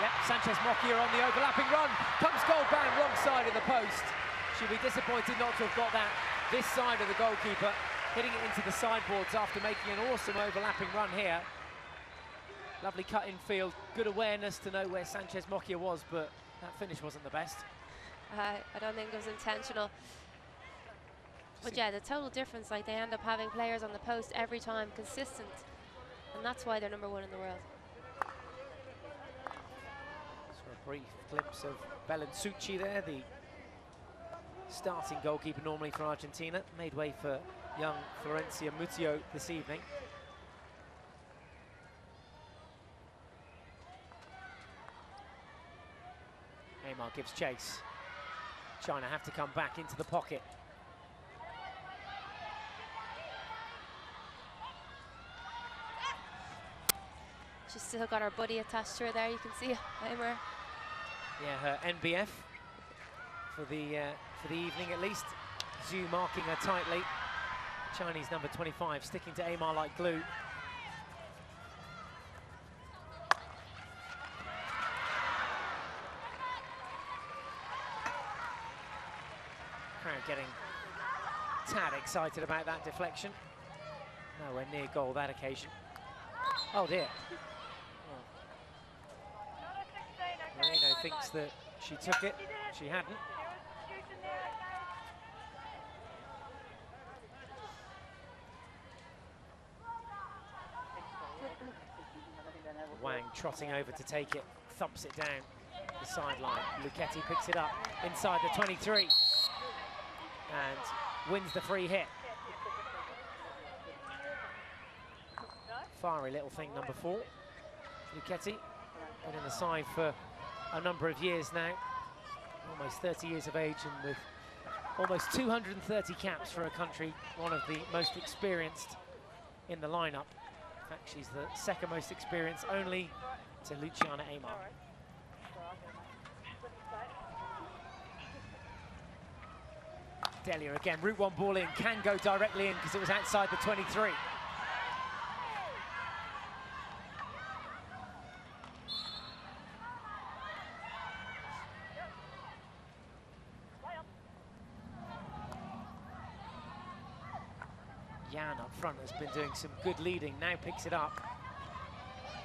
S1: Yep, Sanchez Mocchia on the overlapping run. Comes goal bound, wrong side of the post. She'll be disappointed not to have got that this side of the goalkeeper, hitting it into the sideboards after making an awesome overlapping run here. Lovely cut in field, good awareness to know where Sanchez Mocchia was, but that finish wasn't the best.
S2: I don't think it was intentional. But yeah, the total difference, like they end up having players on the post every time, consistent. And that's why they're number 1 in the world.
S1: So a brief glimpse of Belensucci there, the starting goalkeeper normally for Argentina. Made way for young Florencia Mutio this evening. Aymar gives chase. China have to come back into the pocket.
S2: still got her buddy attached to her there. You can see Aimer.
S1: Yeah, her NBF for the evening at least. Zhu marking her tightly. Chinese number 25 sticking to Aimar like glue. Crowd getting tad excited about that deflection. Nowhere near goal that occasion. Oh dear. Well, Marino thinks that she took it. She hadn't. Wang trotting over to take it, thumps it down the sideline. Luchetti picks it up inside the 23 and wins the free hit. Fiery little thing, number 4. Luchetti, been in the side for a number of years now. Almost 30 years of age and with almost 230 caps for a country, one of the most experienced in the lineup. In fact, she's the second most experienced, only to Luciana Aimar. Delia again, route 1 ball in, can go directly in because it was outside the 23. Yan up front has been doing some good leading, now picks it up.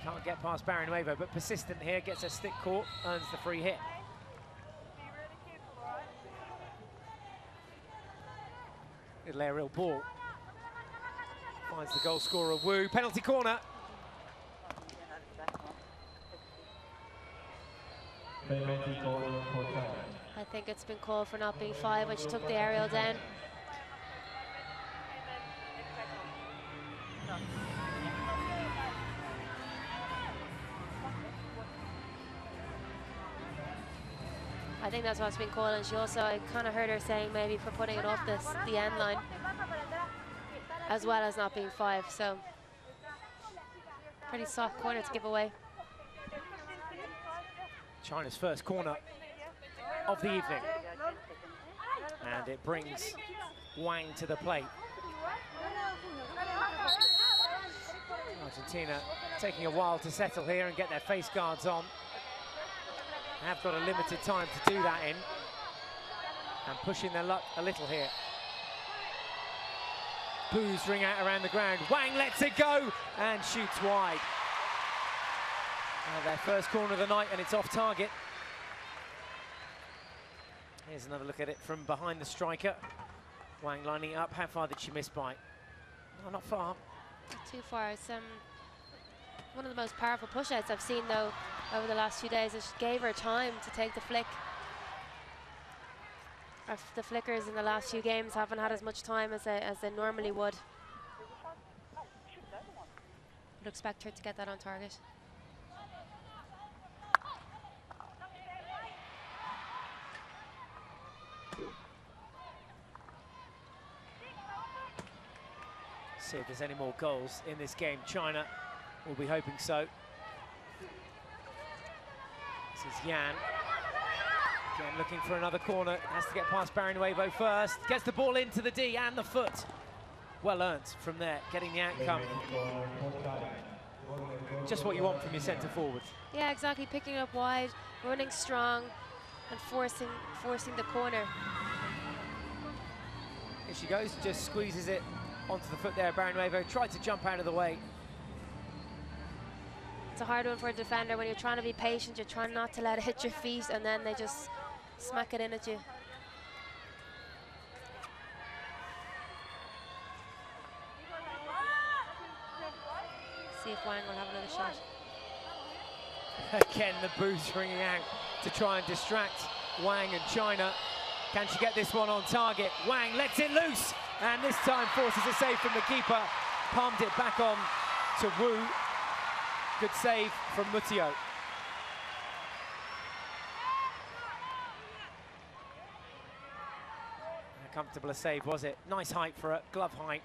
S1: Can't get past Barrinuevo, but persistent here, gets her stick caught, earns the free hit. Little aerial ball. Finds the goal scorer, Wu. Penalty corner.
S2: I think it's been called for not being 5 when she took the aerial down. I think that's what's been called, and she also, I kind of heard her saying maybe for putting it off the end line, as well as not being 5, so pretty soft corner to give away.
S1: China's first corner of the evening, and it brings Wang to the plate. Argentina taking a while to settle here and get their face guards on. Have got a limited time to do that in, and pushing their luck a little here. Boos ring out around the ground. Wang lets it go and shoots wide. Their first corner of the night, and it's off target. Here's another look at it from behind the striker. Wang lining up. How far did she miss by? Oh, not far.
S2: Not too far. It's one of the most powerful push-outs I've seen, though, over the last few days. It gave her time to take the flick. The flickers in the last few games haven't had as much time as they normally would. Would expect her to get that on target.
S1: See if there's any more goals in this game. China will be hoping so. This is Yan. Again, looking for another corner. Has to get past Barrinuevo first. Gets the ball into the D and the foot. Well earned from there, getting the outcome. Just what you want from your centre forward.
S2: Yeah, exactly. Picking up wide, running strong, and forcing the corner.
S1: Here she goes, just squeezes it onto the foot there. Barrinuevo tried to jump out of the way.
S2: It's a hard one for a defender when you're trying to be patient. You're trying not to let it hit your feet, and then they just smack it in at you. See if Wang will have another shot.
S1: Again, the boos ringing out to try and distract Wang and China. Can she get this one on target? Wang lets it loose, and this time forces a save from the keeper. Palmed it back on to Wu. Good save from Mutio. How comfortable a save was it? Nice height for a glove height.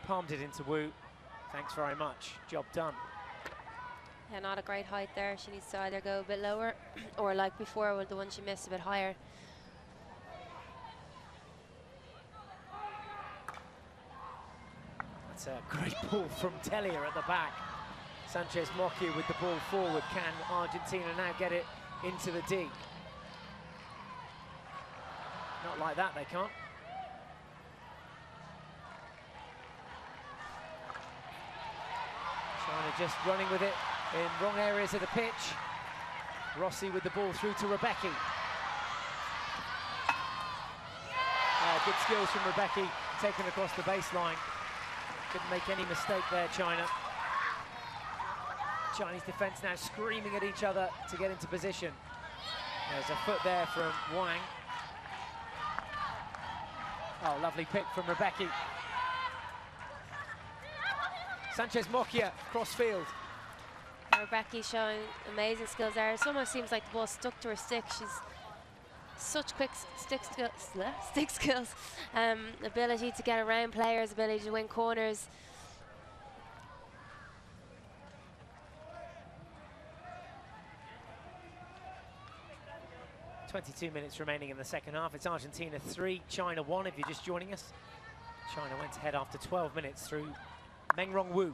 S1: Palmed it into Wu. Thanks very much. Job done.
S2: Yeah, not a great height there. She needs to either go a bit lower or, like before, with the one she missed, a bit higher.
S1: That's a great ball from Delia at the back. Sanchez Mocchia with the ball forward. Can Argentina now get it into the D? Not like that, they can't. China just running with it in wrong areas of the pitch. Rossi with the ball through to Rebecki. Good skills from Rebecki, taken across the baseline. Couldn't make any mistake there, China. Chinese defense now screaming at each other to get into position. There's a foot there from Wang. Oh, lovely pick from Rebecki. Sanchez Mocchia, cross field.
S2: Rebecki showing amazing skills there. It almost seems like the ball stuck to her stick. She's such quick stick skills, ability to get around players, ability to win corners.
S1: .22 minutes remaining in the second half. It's Argentina 3, China 1 if you're just joining us. China went ahead after 12 minutes through Meng Rongwu. And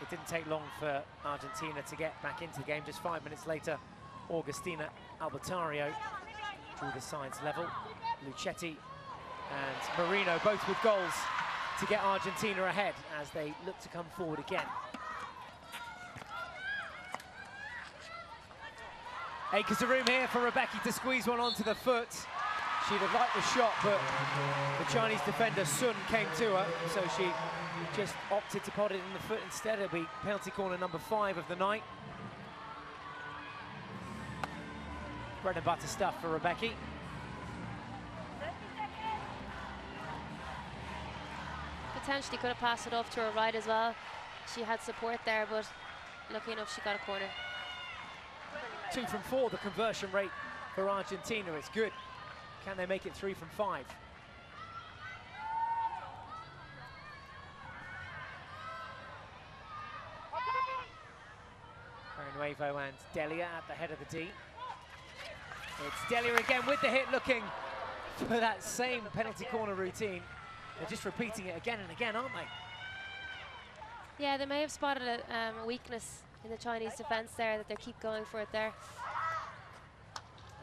S1: it didn't take long for Argentina to get back into the game. Just 5 minutes later, Augustina Albertario drew the sides level. Luchetti and Marino both with goals to get Argentina ahead as they look to come forward again. Acres of room here for Rebecki to squeeze one onto the foot. She'd have liked the shot, but the Chinese defender Sun came to her, so she just opted to pot it in the foot instead. It'll be penalty corner number 5 of the night. Bread and butter stuff for Rebecki.
S2: Potentially could have passed it off to her right as well. She had support there, but lucky enough she got a corner.
S1: 2 from 4, the conversion rate for Argentina. It's good. Can they make it 3 from 5? Nuevo and Delia at the head of the D. It's Delia again with the hit, looking for that same penalty corner routine. They're just repeating it again and again, aren't they?
S2: Yeah, they may have spotted a weakness in the Chinese defense there, that they keep going for it there.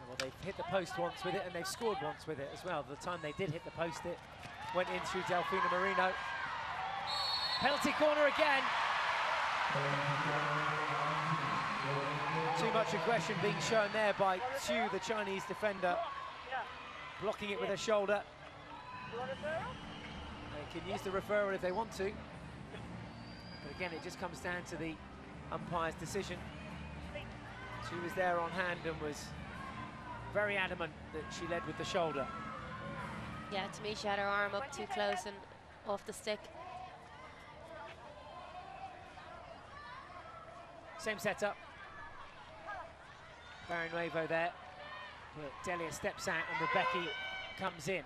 S1: Well, they've hit the post once with it and they've scored once with it as well. The time they did hit the post, it went in through Delfina Marino. Penalty corner again. Too much aggression being shown there by Xu, the Chinese defender, blocking it with her shoulder. They can use the referral if they want to. But again, it just comes down to the umpire's decision. She was there on hand and was very adamant that she led with the shoulder.
S2: Yeah, to me she had her arm up too close and off the stick.
S1: Same setup. Nuevo there, but Delia steps out and Rebecki comes in.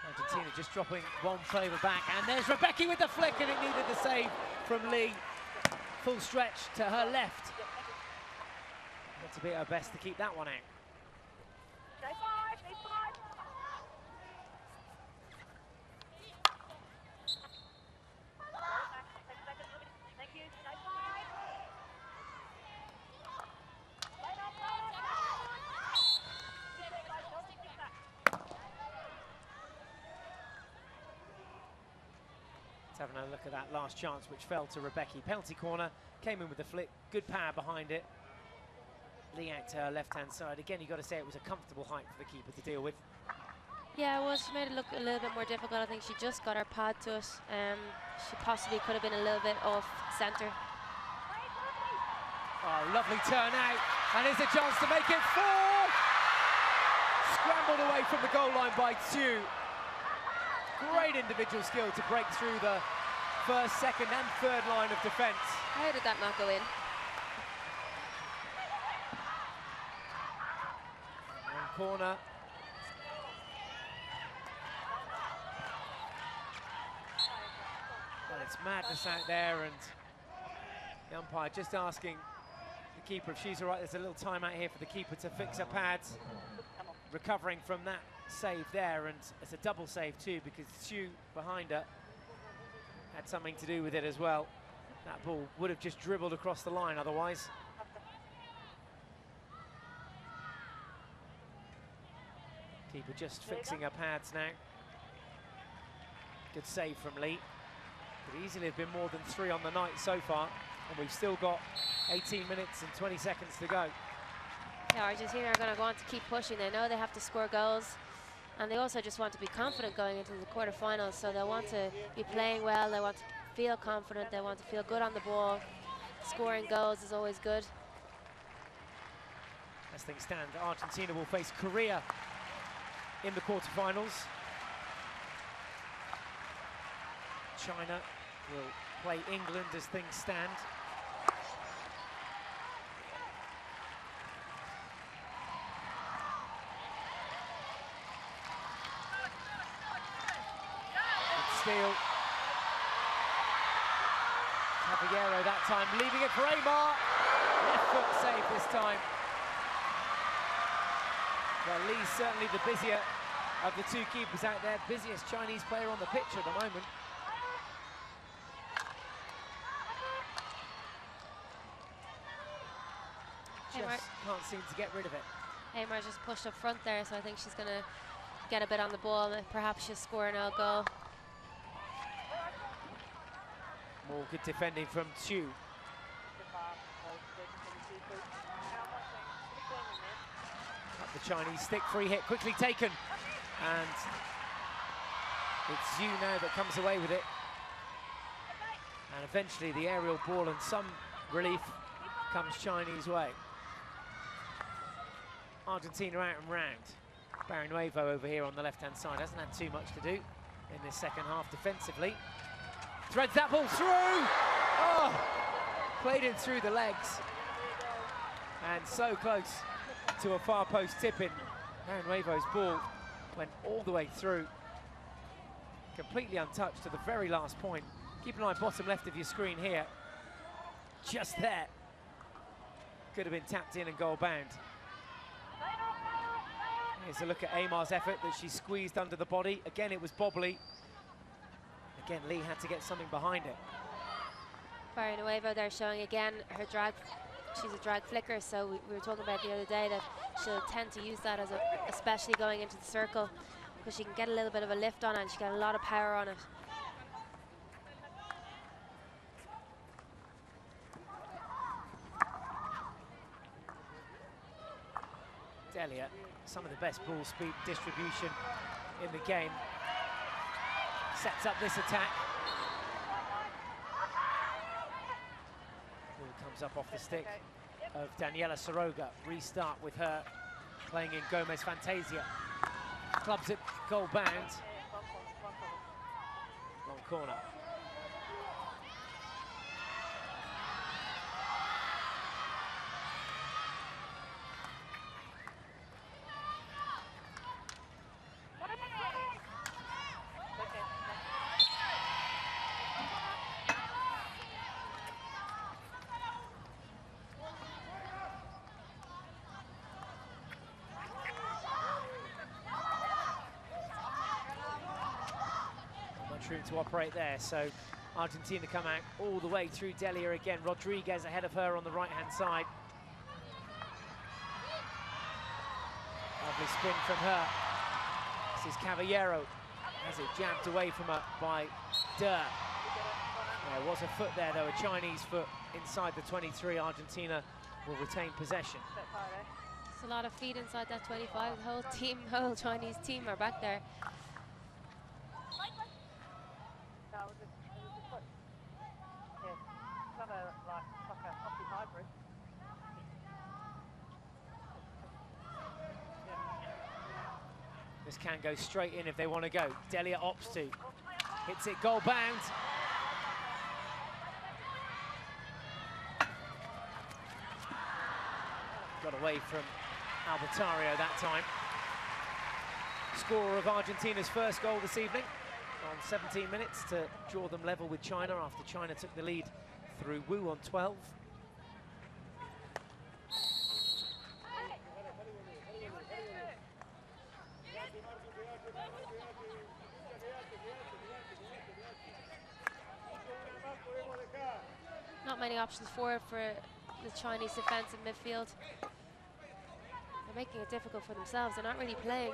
S1: Argentina just dropping one favour back, and there's Rebecki with the flick, and it needed the save from Lee. Full stretch to her left. Had to be at her best to keep that one out. Having a look at that last chance, which fell to Rebecki. Penalty corner, came in with the flick, good power behind it. Lee out to her left-hand side. Again, you've got to say it was a comfortable height for the keeper to deal with.
S2: Yeah, well, she made it look a little bit more difficult. I think she just got her pad to it. She possibly could have been a little bit off centre.
S1: Oh, lovely turn out, and here's a chance to make it 4! Scrambled away from the goal line by Xu. Great individual skill to break through the first, second and third line of defence.
S2: How did that not go in?
S1: And corner. Well, it's madness out there, and The umpire just asking the keeper if she's all right. There's a little timeout here for the keeper to fix her pads. Recovering from that save there, and it's a double save too because Xu behind her had something to do with it as well. That ball would have just dribbled across the line otherwise. Keeper just fixing her pads now. Good save from Lee. Could easily have been more than 3 on the night so far, and we've still got 18 minutes and 20 seconds to go.
S2: Yeah, Argentina are going to go on to keep pushing. They know they have to score goals, and they also just want to be confident going into the quarterfinals. So they want to be playing well, they want to feel confident, they want to feel good on the ball. Scoring goals is always good.
S1: As things stand, Argentina will face Korea in the quarterfinals. China will play England as things stand. Steal. Caballero that time, leaving it for Aymar. Left foot save this time. Well, Lee's certainly the busier of the two keepers out there. Busiest Chinese player on the pitch at the moment. Just can't seem to get rid of it.
S2: Aymar just pushed up front there, so I think she's going to get a bit on the ball and perhaps she'll score an own goal.
S1: More good defending from Xu. Up the Chinese stick, free hit, quickly taken. And it's Xu now that comes away with it. And eventually the aerial ball and some relief comes Chinese way. Argentina out and round. Barrenuevo over here on the left-hand side hasn't had too much to do in this second half defensively. Threads that ball through! Oh! Played in through the legs. And so close to a far post tip-in. Barrenuevo's ball went all the way through. Completely untouched to the very last point. Keep an eye bottom left of your screen here. Just there. Could have been tapped in and goal bound. Here's a look at Aymar's effort that she squeezed under the body. Again, it was bobbly. Again, Lee had to get something behind it.
S2: Barrenuevo there showing again her drag. She's a drag flicker, so we were talking about the other day that she'll tend to use that as especially going into the circle, because she can get a little bit of a lift on it and she got a lot of power on it.
S1: Delia, some of the best ball speed distribution in the game. Sets up this attack. Ball comes up off the stick of Daniela Soroga. Restart with her playing in Gomez Fantasia. Clubs it, goal bound. Long corner. Room to operate there, so Argentina come out all the way through Delia again. Rodriguez ahead of her on the right-hand side. Lovely spin from her. This is Caballero. Has it jabbed away from her by There was a foot there, though, a Chinese foot inside the 23. Argentina will retain possession.
S2: There's a lot of feet inside that 25. The whole team, whole Chinese team are back there.
S1: This can go straight in if they want to go. Delia opts to. Hits it, goal bound. Got away from Albertario that time. Scorer of Argentina's first goal this evening on 17 minutes to draw them level with China after China took the lead through Wu on 12.
S2: Not many options for the Chinese defense in midfield. They're making it difficult for themselves. They're not really playing.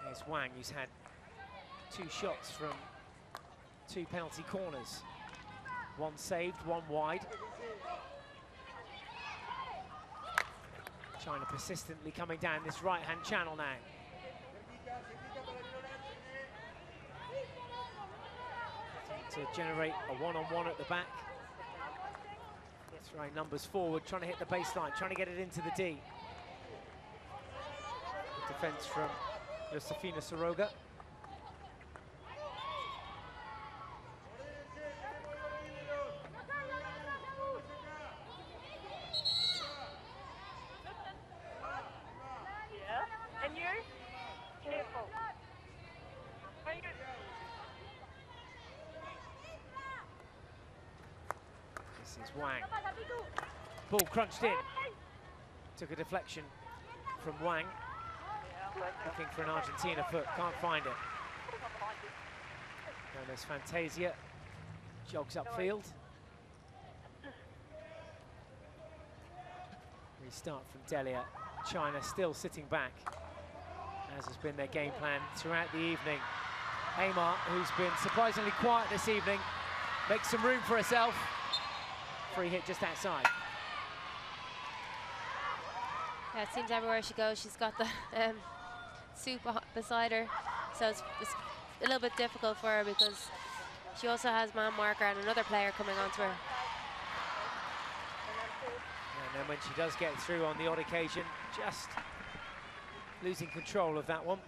S1: There's Wang, who's had 2 shots from 2 penalty corners. 1 saved, 1 wide. China persistently coming down this right-hand channel now. To generate a one-on-one at the back. Throwing numbers forward, trying to hit the baseline, trying to get it into the D. Good defense from Josefina Soroga.
S3: And you? Careful.
S1: This is Wang. Ball crunched in. Took a deflection from Wang. Looking for an Argentina foot, can't find it. Gomez Fantasia jogs upfield. Restart from Delia. China still sitting back, as has been their game plan throughout the evening. Amar, who's been surprisingly quiet this evening, makes some room for herself. Free hit just outside.
S2: Yeah, it seems everywhere she goes, she's got the soup beside her. So it's a little bit difficult for her because she also has man marker and another player coming onto her.
S1: And then when she does get through on the odd occasion, just losing control of that one.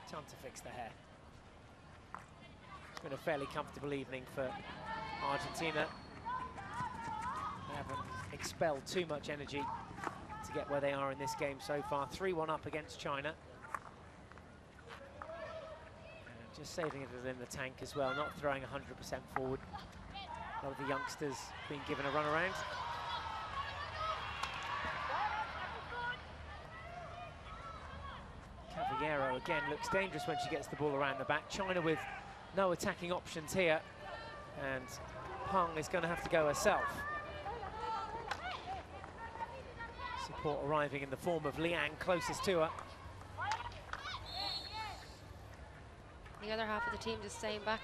S1: Time to fix the hair. It's been a fairly comfortable evening for Argentina. They haven't expelled too much energy to get where they are in this game so far. 3-1 up against China. And just saving it in the tank as well, not throwing 100% forward. A lot of the youngsters being given a run around. Caballero again looks dangerous when she gets the ball around the back. China with no attacking options here, and Peng is going to have to go herself. Support arriving in the form of Liang, closest to her.
S2: The other half of the team just staying back.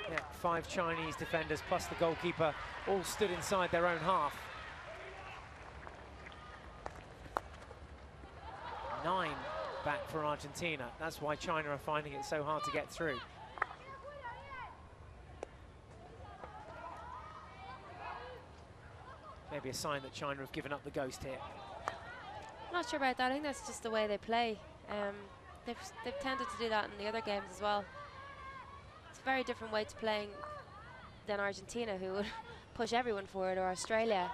S1: Yeah, 5 Chinese defenders plus the goalkeeper all stood inside their own half. 9 back for Argentina. That's why China are finding it so hard to get through. Maybe a sign that China have given up the ghost here.
S2: Not sure about that. I think that's just the way they play. They've tended to do that in the other games as well. It's a very different way to playing than Argentina, who would push everyone forward, or Australia.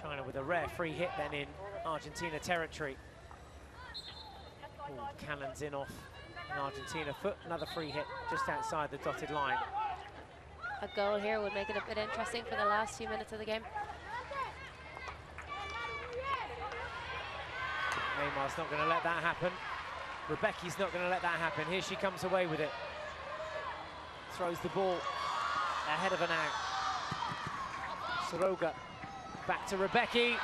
S1: China with a rare free hit then in Argentina territory. Ball cannons in off an Argentina foot. Another free hit just outside the dotted line.
S2: A goal here would make it a bit interesting for the last few minutes of the game.
S1: Neymar's not going to let that happen. Rebecca's not going to let that happen. Here she comes away with it. Throws the ball ahead of her now. Soroga back to Rebecca.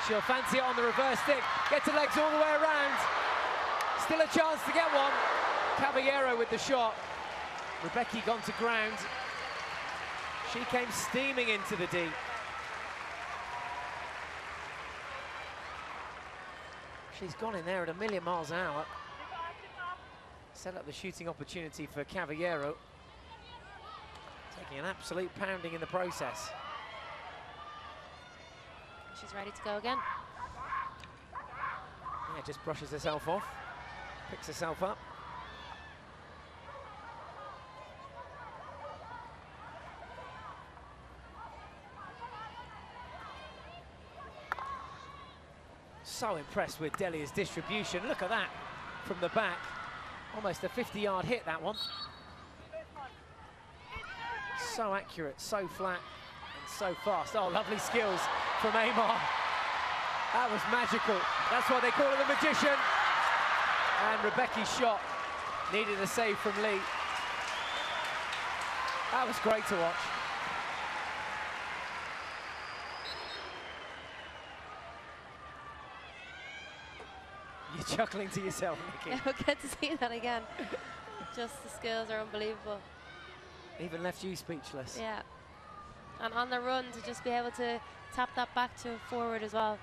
S1: She'll fancy it on the reverse stick. Gets her legs all the way around. Still a chance to get one. Caballero with the shot. Rebecca gone to ground. She came steaming into the D. She's gone in there at 1,000,000 miles an hour. Set up the shooting opportunity for Caballero. Taking an absolute pounding in the process.
S2: She's ready to go again.
S1: Yeah, just brushes herself off, picks herself up. So impressed with Delia's distribution. Look at that from the back. Almost a 50-yard hit, that one. So accurate, so flat, and so fast. Oh, lovely skills from Amar. That was magical. That's why they call her the magician. And Rebecca's shot needed a save from Lee. That was great to watch. You're chuckling to yourself, Nikki.
S2: We'll get to see that again. Just the skills are unbelievable.
S1: Even left you speechless.
S2: Yeah. And on the run to just be able to tap that back to forward as well.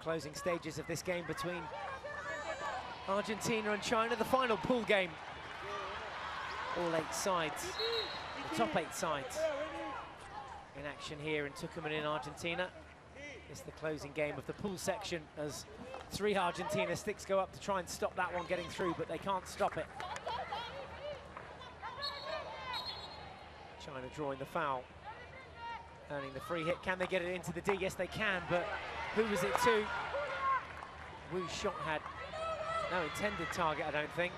S1: Closing stages of this game between Argentina and China, the final pool game. All 8 sides, the top 8 sides in action here in Tucumán in Argentina. It's the closing game of the pool section as 3 Argentina sticks go up to try and stop that one getting through, but they can't stop it. China drawing the foul, earning the free hit. Can they get it into the D? Yes, they can, but who was it to? Wu's shot had no intended target, I don't think.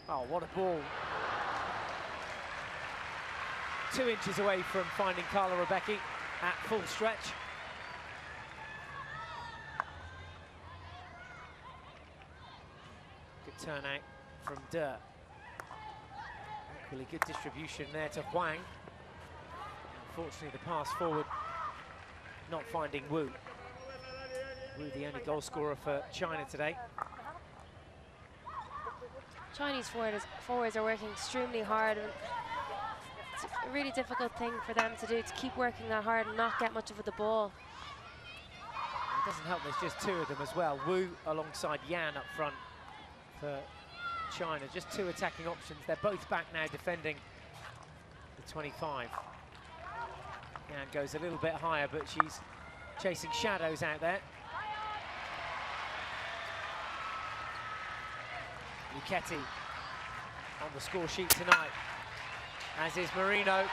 S1: Oh, what a ball. 2 inches away from finding Carla Rebecca at full stretch. Good turnout from De. Equally good distribution there to Huang. Unfortunately, the pass forward not finding Wu. Wu, the only goal scorer for China today.
S2: Chinese forwards are working extremely hard. It's a really difficult thing for them to do, to keep working that hard and not get much of the ball.
S1: It doesn't help, there's just 2 of them as well. Wu alongside Yan up front for China. Just 2 attacking options. They're both back now defending the 25. Yan goes a little bit higher, but she's chasing shadows out there. Luchetti on the score sheet tonight, as is Marino.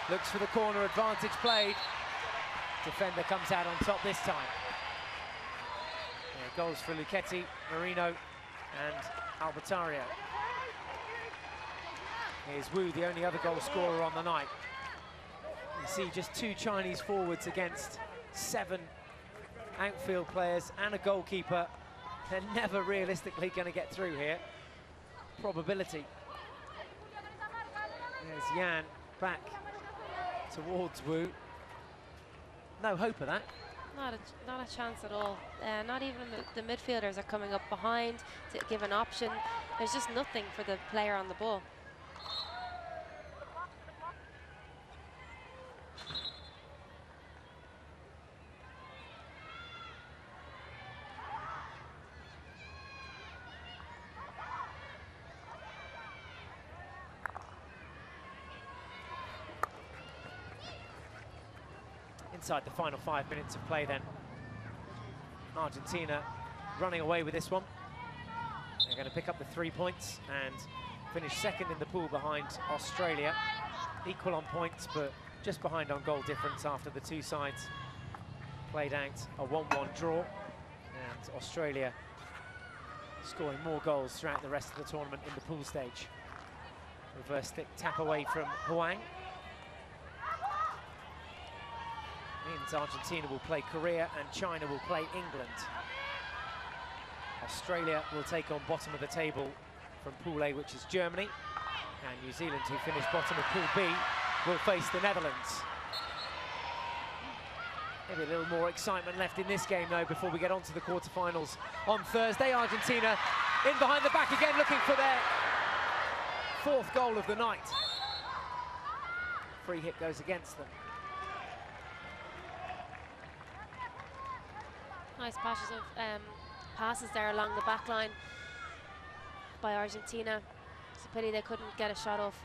S1: Looks for the corner, advantage played. Defender comes out on top this time. Yeah, goals for Luchetti, Marino and Albertario. Here's Wu, the only other goal scorer on the night. You see just 2 Chinese forwards against 7 outfield players and a goalkeeper. They're never realistically going to get through here. Probability. There's Yan back towards Wu. No hope of that.
S2: Not a chance at all. Not even the midfielders are coming up behind to give an option. There's just nothing for the player on the ball.
S1: Inside the final 5 minutes of play then. Argentina running away with this one. They're going to pick up the 3 points and finish second in the pool behind Australia. Equal on points, but just behind on goal difference after the 2 sides played out a 1-1 draw. And Australia scoring more goals throughout the rest of the tournament in the pool stage. Reverse stick tap away from Huang. Means Argentina will play Korea and China will play England. Australia will take on bottom of the table from Pool A, which is Germany. And New Zealand, who finished bottom of Pool B, will face the Netherlands. Maybe a little more excitement left in this game, though, before we get on to the quarterfinals on Thursday. Argentina in behind the back again, looking for their 4th goal of the night. Free hit goes against them.
S2: nice passes there along the back line by Argentina. It's a pity they couldn't get a shot off.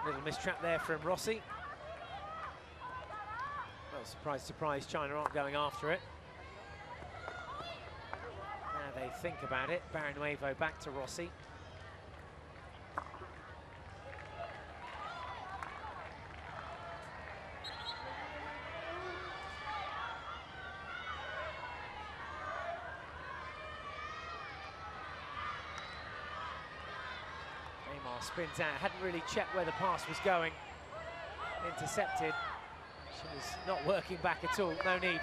S1: Little mistrap there from Rossi. Well, surprise, surprise, China aren't going after it. Now they think about it. Barrinuevo back to Rossi. Spins out, hadn't really checked where the pass was going. Intercepted. She's not working back at all, no need.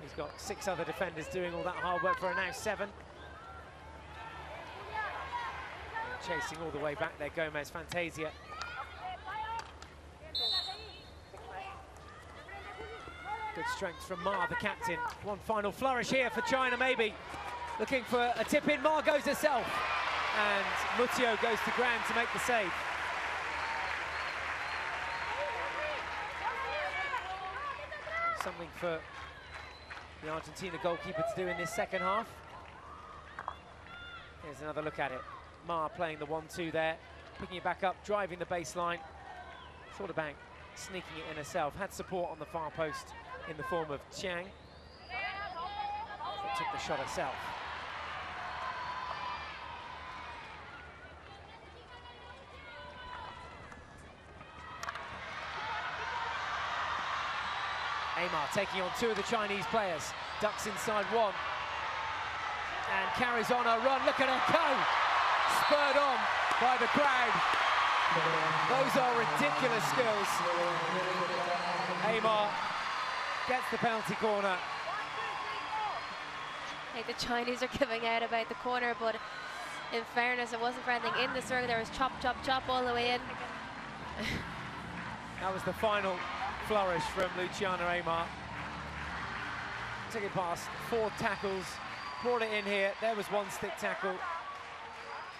S1: She's got 6 other defenders doing all that hard work for her now, 7. And chasing all the way back there, Gomez, Fantasia. Good strength from Ma, the captain. One final flourish here for China, maybe. Looking for a tip in, Ma goes herself. And Mutio goes to ground to make the save. Something for the Argentina goalkeeper to do in this second half. Here's another look at it. Ma playing the 1-2 there, picking it back up, driving the baseline. Thought about sneaking it in herself. Had support on the far post in the form of Chiang. But took the shot herself. Aymar taking on 2 of the Chinese players. Ducks inside 1. And carries on her run. Look at her go! Spurred on by the crowd. Those are ridiculous skills. Aymar gets the penalty corner.
S2: I think the Chinese are giving out about the corner, but in fairness, it wasn't for anything in the circle. There was chop, chop, chop all the way in.
S1: That was the final flourish from Luciana Aymar. Took it past 4 tackles, brought it in here. There was 1 stick tackle.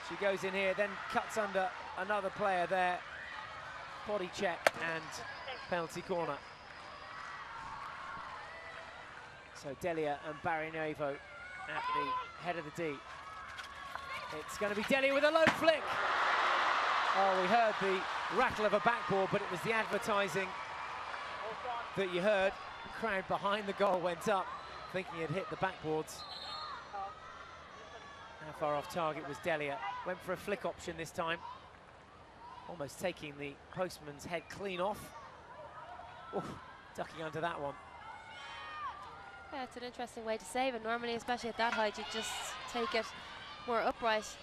S1: She goes in here, then cuts under another player there. Body check and penalty corner. So Delia and Barrinuevo at the head of the D. It's going to be Delia with a low flick. Oh, we heard the rattle of a backboard, but it was the advertising that you heard. The crowd behind the goal went up, thinking it hit the backboards. How far off target was Delia? Went for a flick option this time. Almost taking the postman's head clean off. Ooh, ducking under that one.
S2: Yeah, it's an interesting way to save it. Normally, especially at that height, you just take it more upright.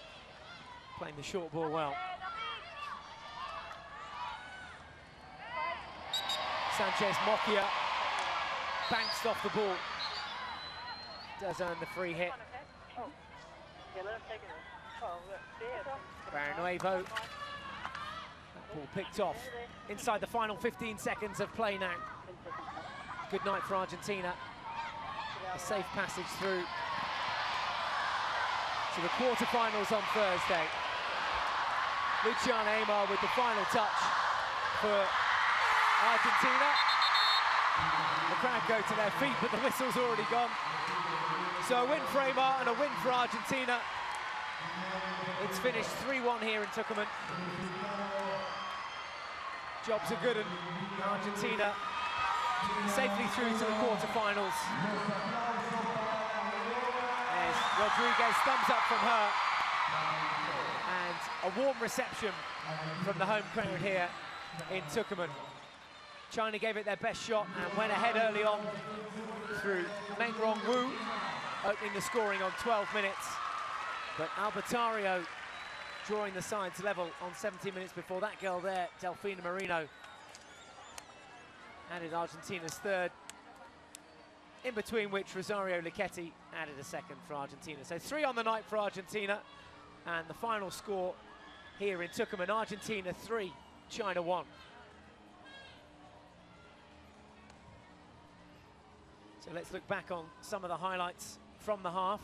S1: Playing the short ball well. Sanchez Mokia banks off the ball. Does earn the free hit. Barrinuevo. That ball picked off inside the final 15 seconds of play now. Good night for Argentina. A safe passage through to the quarterfinals on Thursday. Luciana Aymar with the final touch for Argentina. The crowd go to their feet, but the whistle's already gone. So a win for Aymar and a win for Argentina. It's finished 3-1 here in Tucumán. Jobs are good, and Argentina safely through to the quarterfinals. There's Rodriguez, thumbs up from her. And a warm reception from the home crowd here in Tucumán. China gave it their best shot and went ahead early on through Meng Rong Wu, opening the scoring on 12 minutes. But Albertario drawing the sides level on 17 minutes before that girl there, Delfina Marino, added Argentina's third, in between which Rosario Lichetti added a second for Argentina. So 3 on the night for Argentina, and the final score here in Tucumán, Argentina 3, China 1. So let's look back on some of the highlights from the half.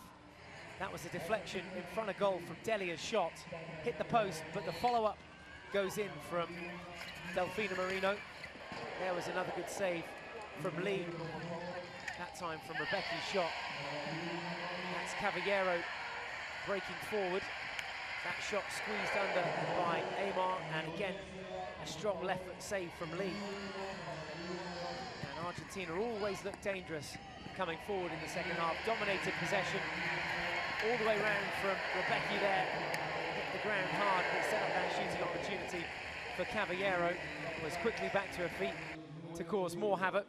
S1: That was a deflection in front of goal from Delia's shot. Hit the post, but the follow-up goes in from Delfina Marino. There was another good save from Lee, that time from Rebecca's shot. That's Caballero breaking forward. That shot squeezed under by Amar, and again, a strong left foot save from Lee. And Argentina always looked dangerous coming forward in the second half. Dominated possession all the way round from Rebecca there. Hit the ground hard, but set up that shooting opportunity for Caballero. Was quickly back to her feet to cause more havoc.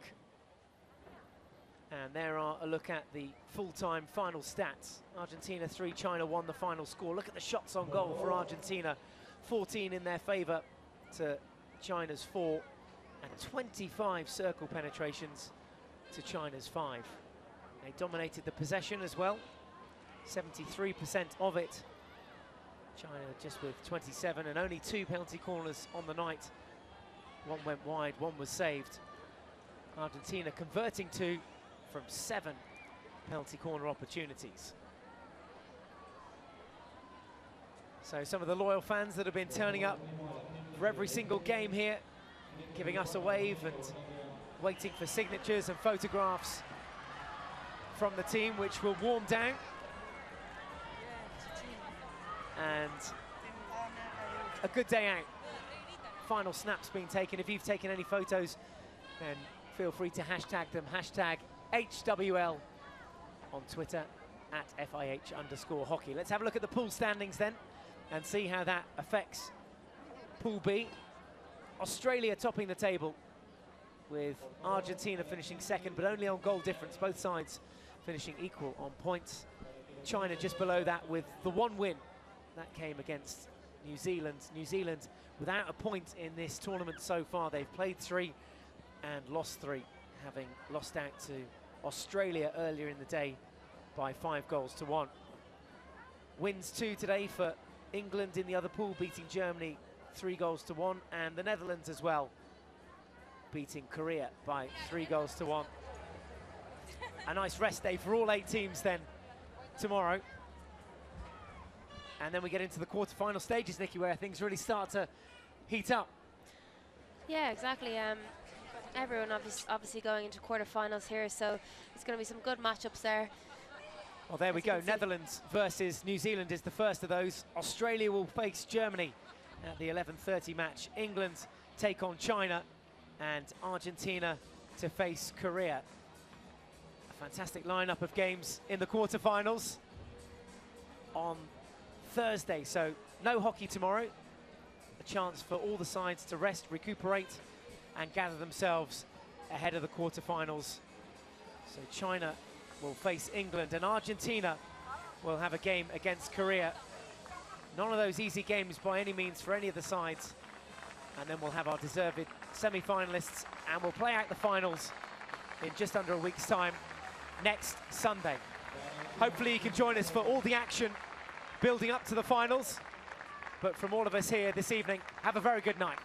S1: And there are a look at the full-time final stats. Argentina 3, China 1, the final score. Look at the shots on goal for Argentina. 14 in their favour to China's 4, and 25 circle penetrations to China's 5. They dominated the possession as well, 73% of it. China just with 27, and only 2 penalty corners on the night. One went wide, one was saved. Argentina converting 2 from 7 penalty corner opportunities. So some of the loyal fans that have been turning up for every single game here, giving us a wave and waiting for signatures and photographs from the team, which will warm down. And a good day out. Final snaps being taken. If you've taken any photos, then feel free to hashtag them. Hashtag HWL on Twitter at FIH_hockey. Let's have a look at the pool standings then and see how that affects Pool B. Australia topping the table with Argentina finishing second, but only on goal difference. Both sides finishing equal on points. China just below that with the 1 win. That came against New Zealand. New Zealand without a point in this tournament so far. They've played 3 and lost 3, having lost out to Australia earlier in the day by 5 goals to 1. Wins 2 today for England in the other pool, beating Germany 3 goals to 1, and the Netherlands as well, beating Korea by 3 goals to 1. A nice rest day for all 8 teams then tomorrow. And then we get into the quarter-final stages, Nikki, where things really start to heat up.
S2: Yeah, exactly. Everyone obviously going into quarter-finals here, so it's going to be some good matchups there.
S1: Well, there we go. Netherlands versus New Zealand is the first of those. Australia will face Germany at the 11:30 match. England take on China, and Argentina to face Korea. A fantastic lineup of games in the quarter-finals on Thursday. So no hockey tomorrow. A chance for all the sides to rest, recuperate, and gather themselves ahead of the quarter-finals. So China will face England, and Argentina will have a game against Korea. None of those easy games by any means for any of the sides. And then we'll have our deserved semi-finalists, and we'll play out the finals in just under a week's time next Sunday. Hopefully you can join us for all the action building up to the finals. But from all of us here this evening, have a very good night.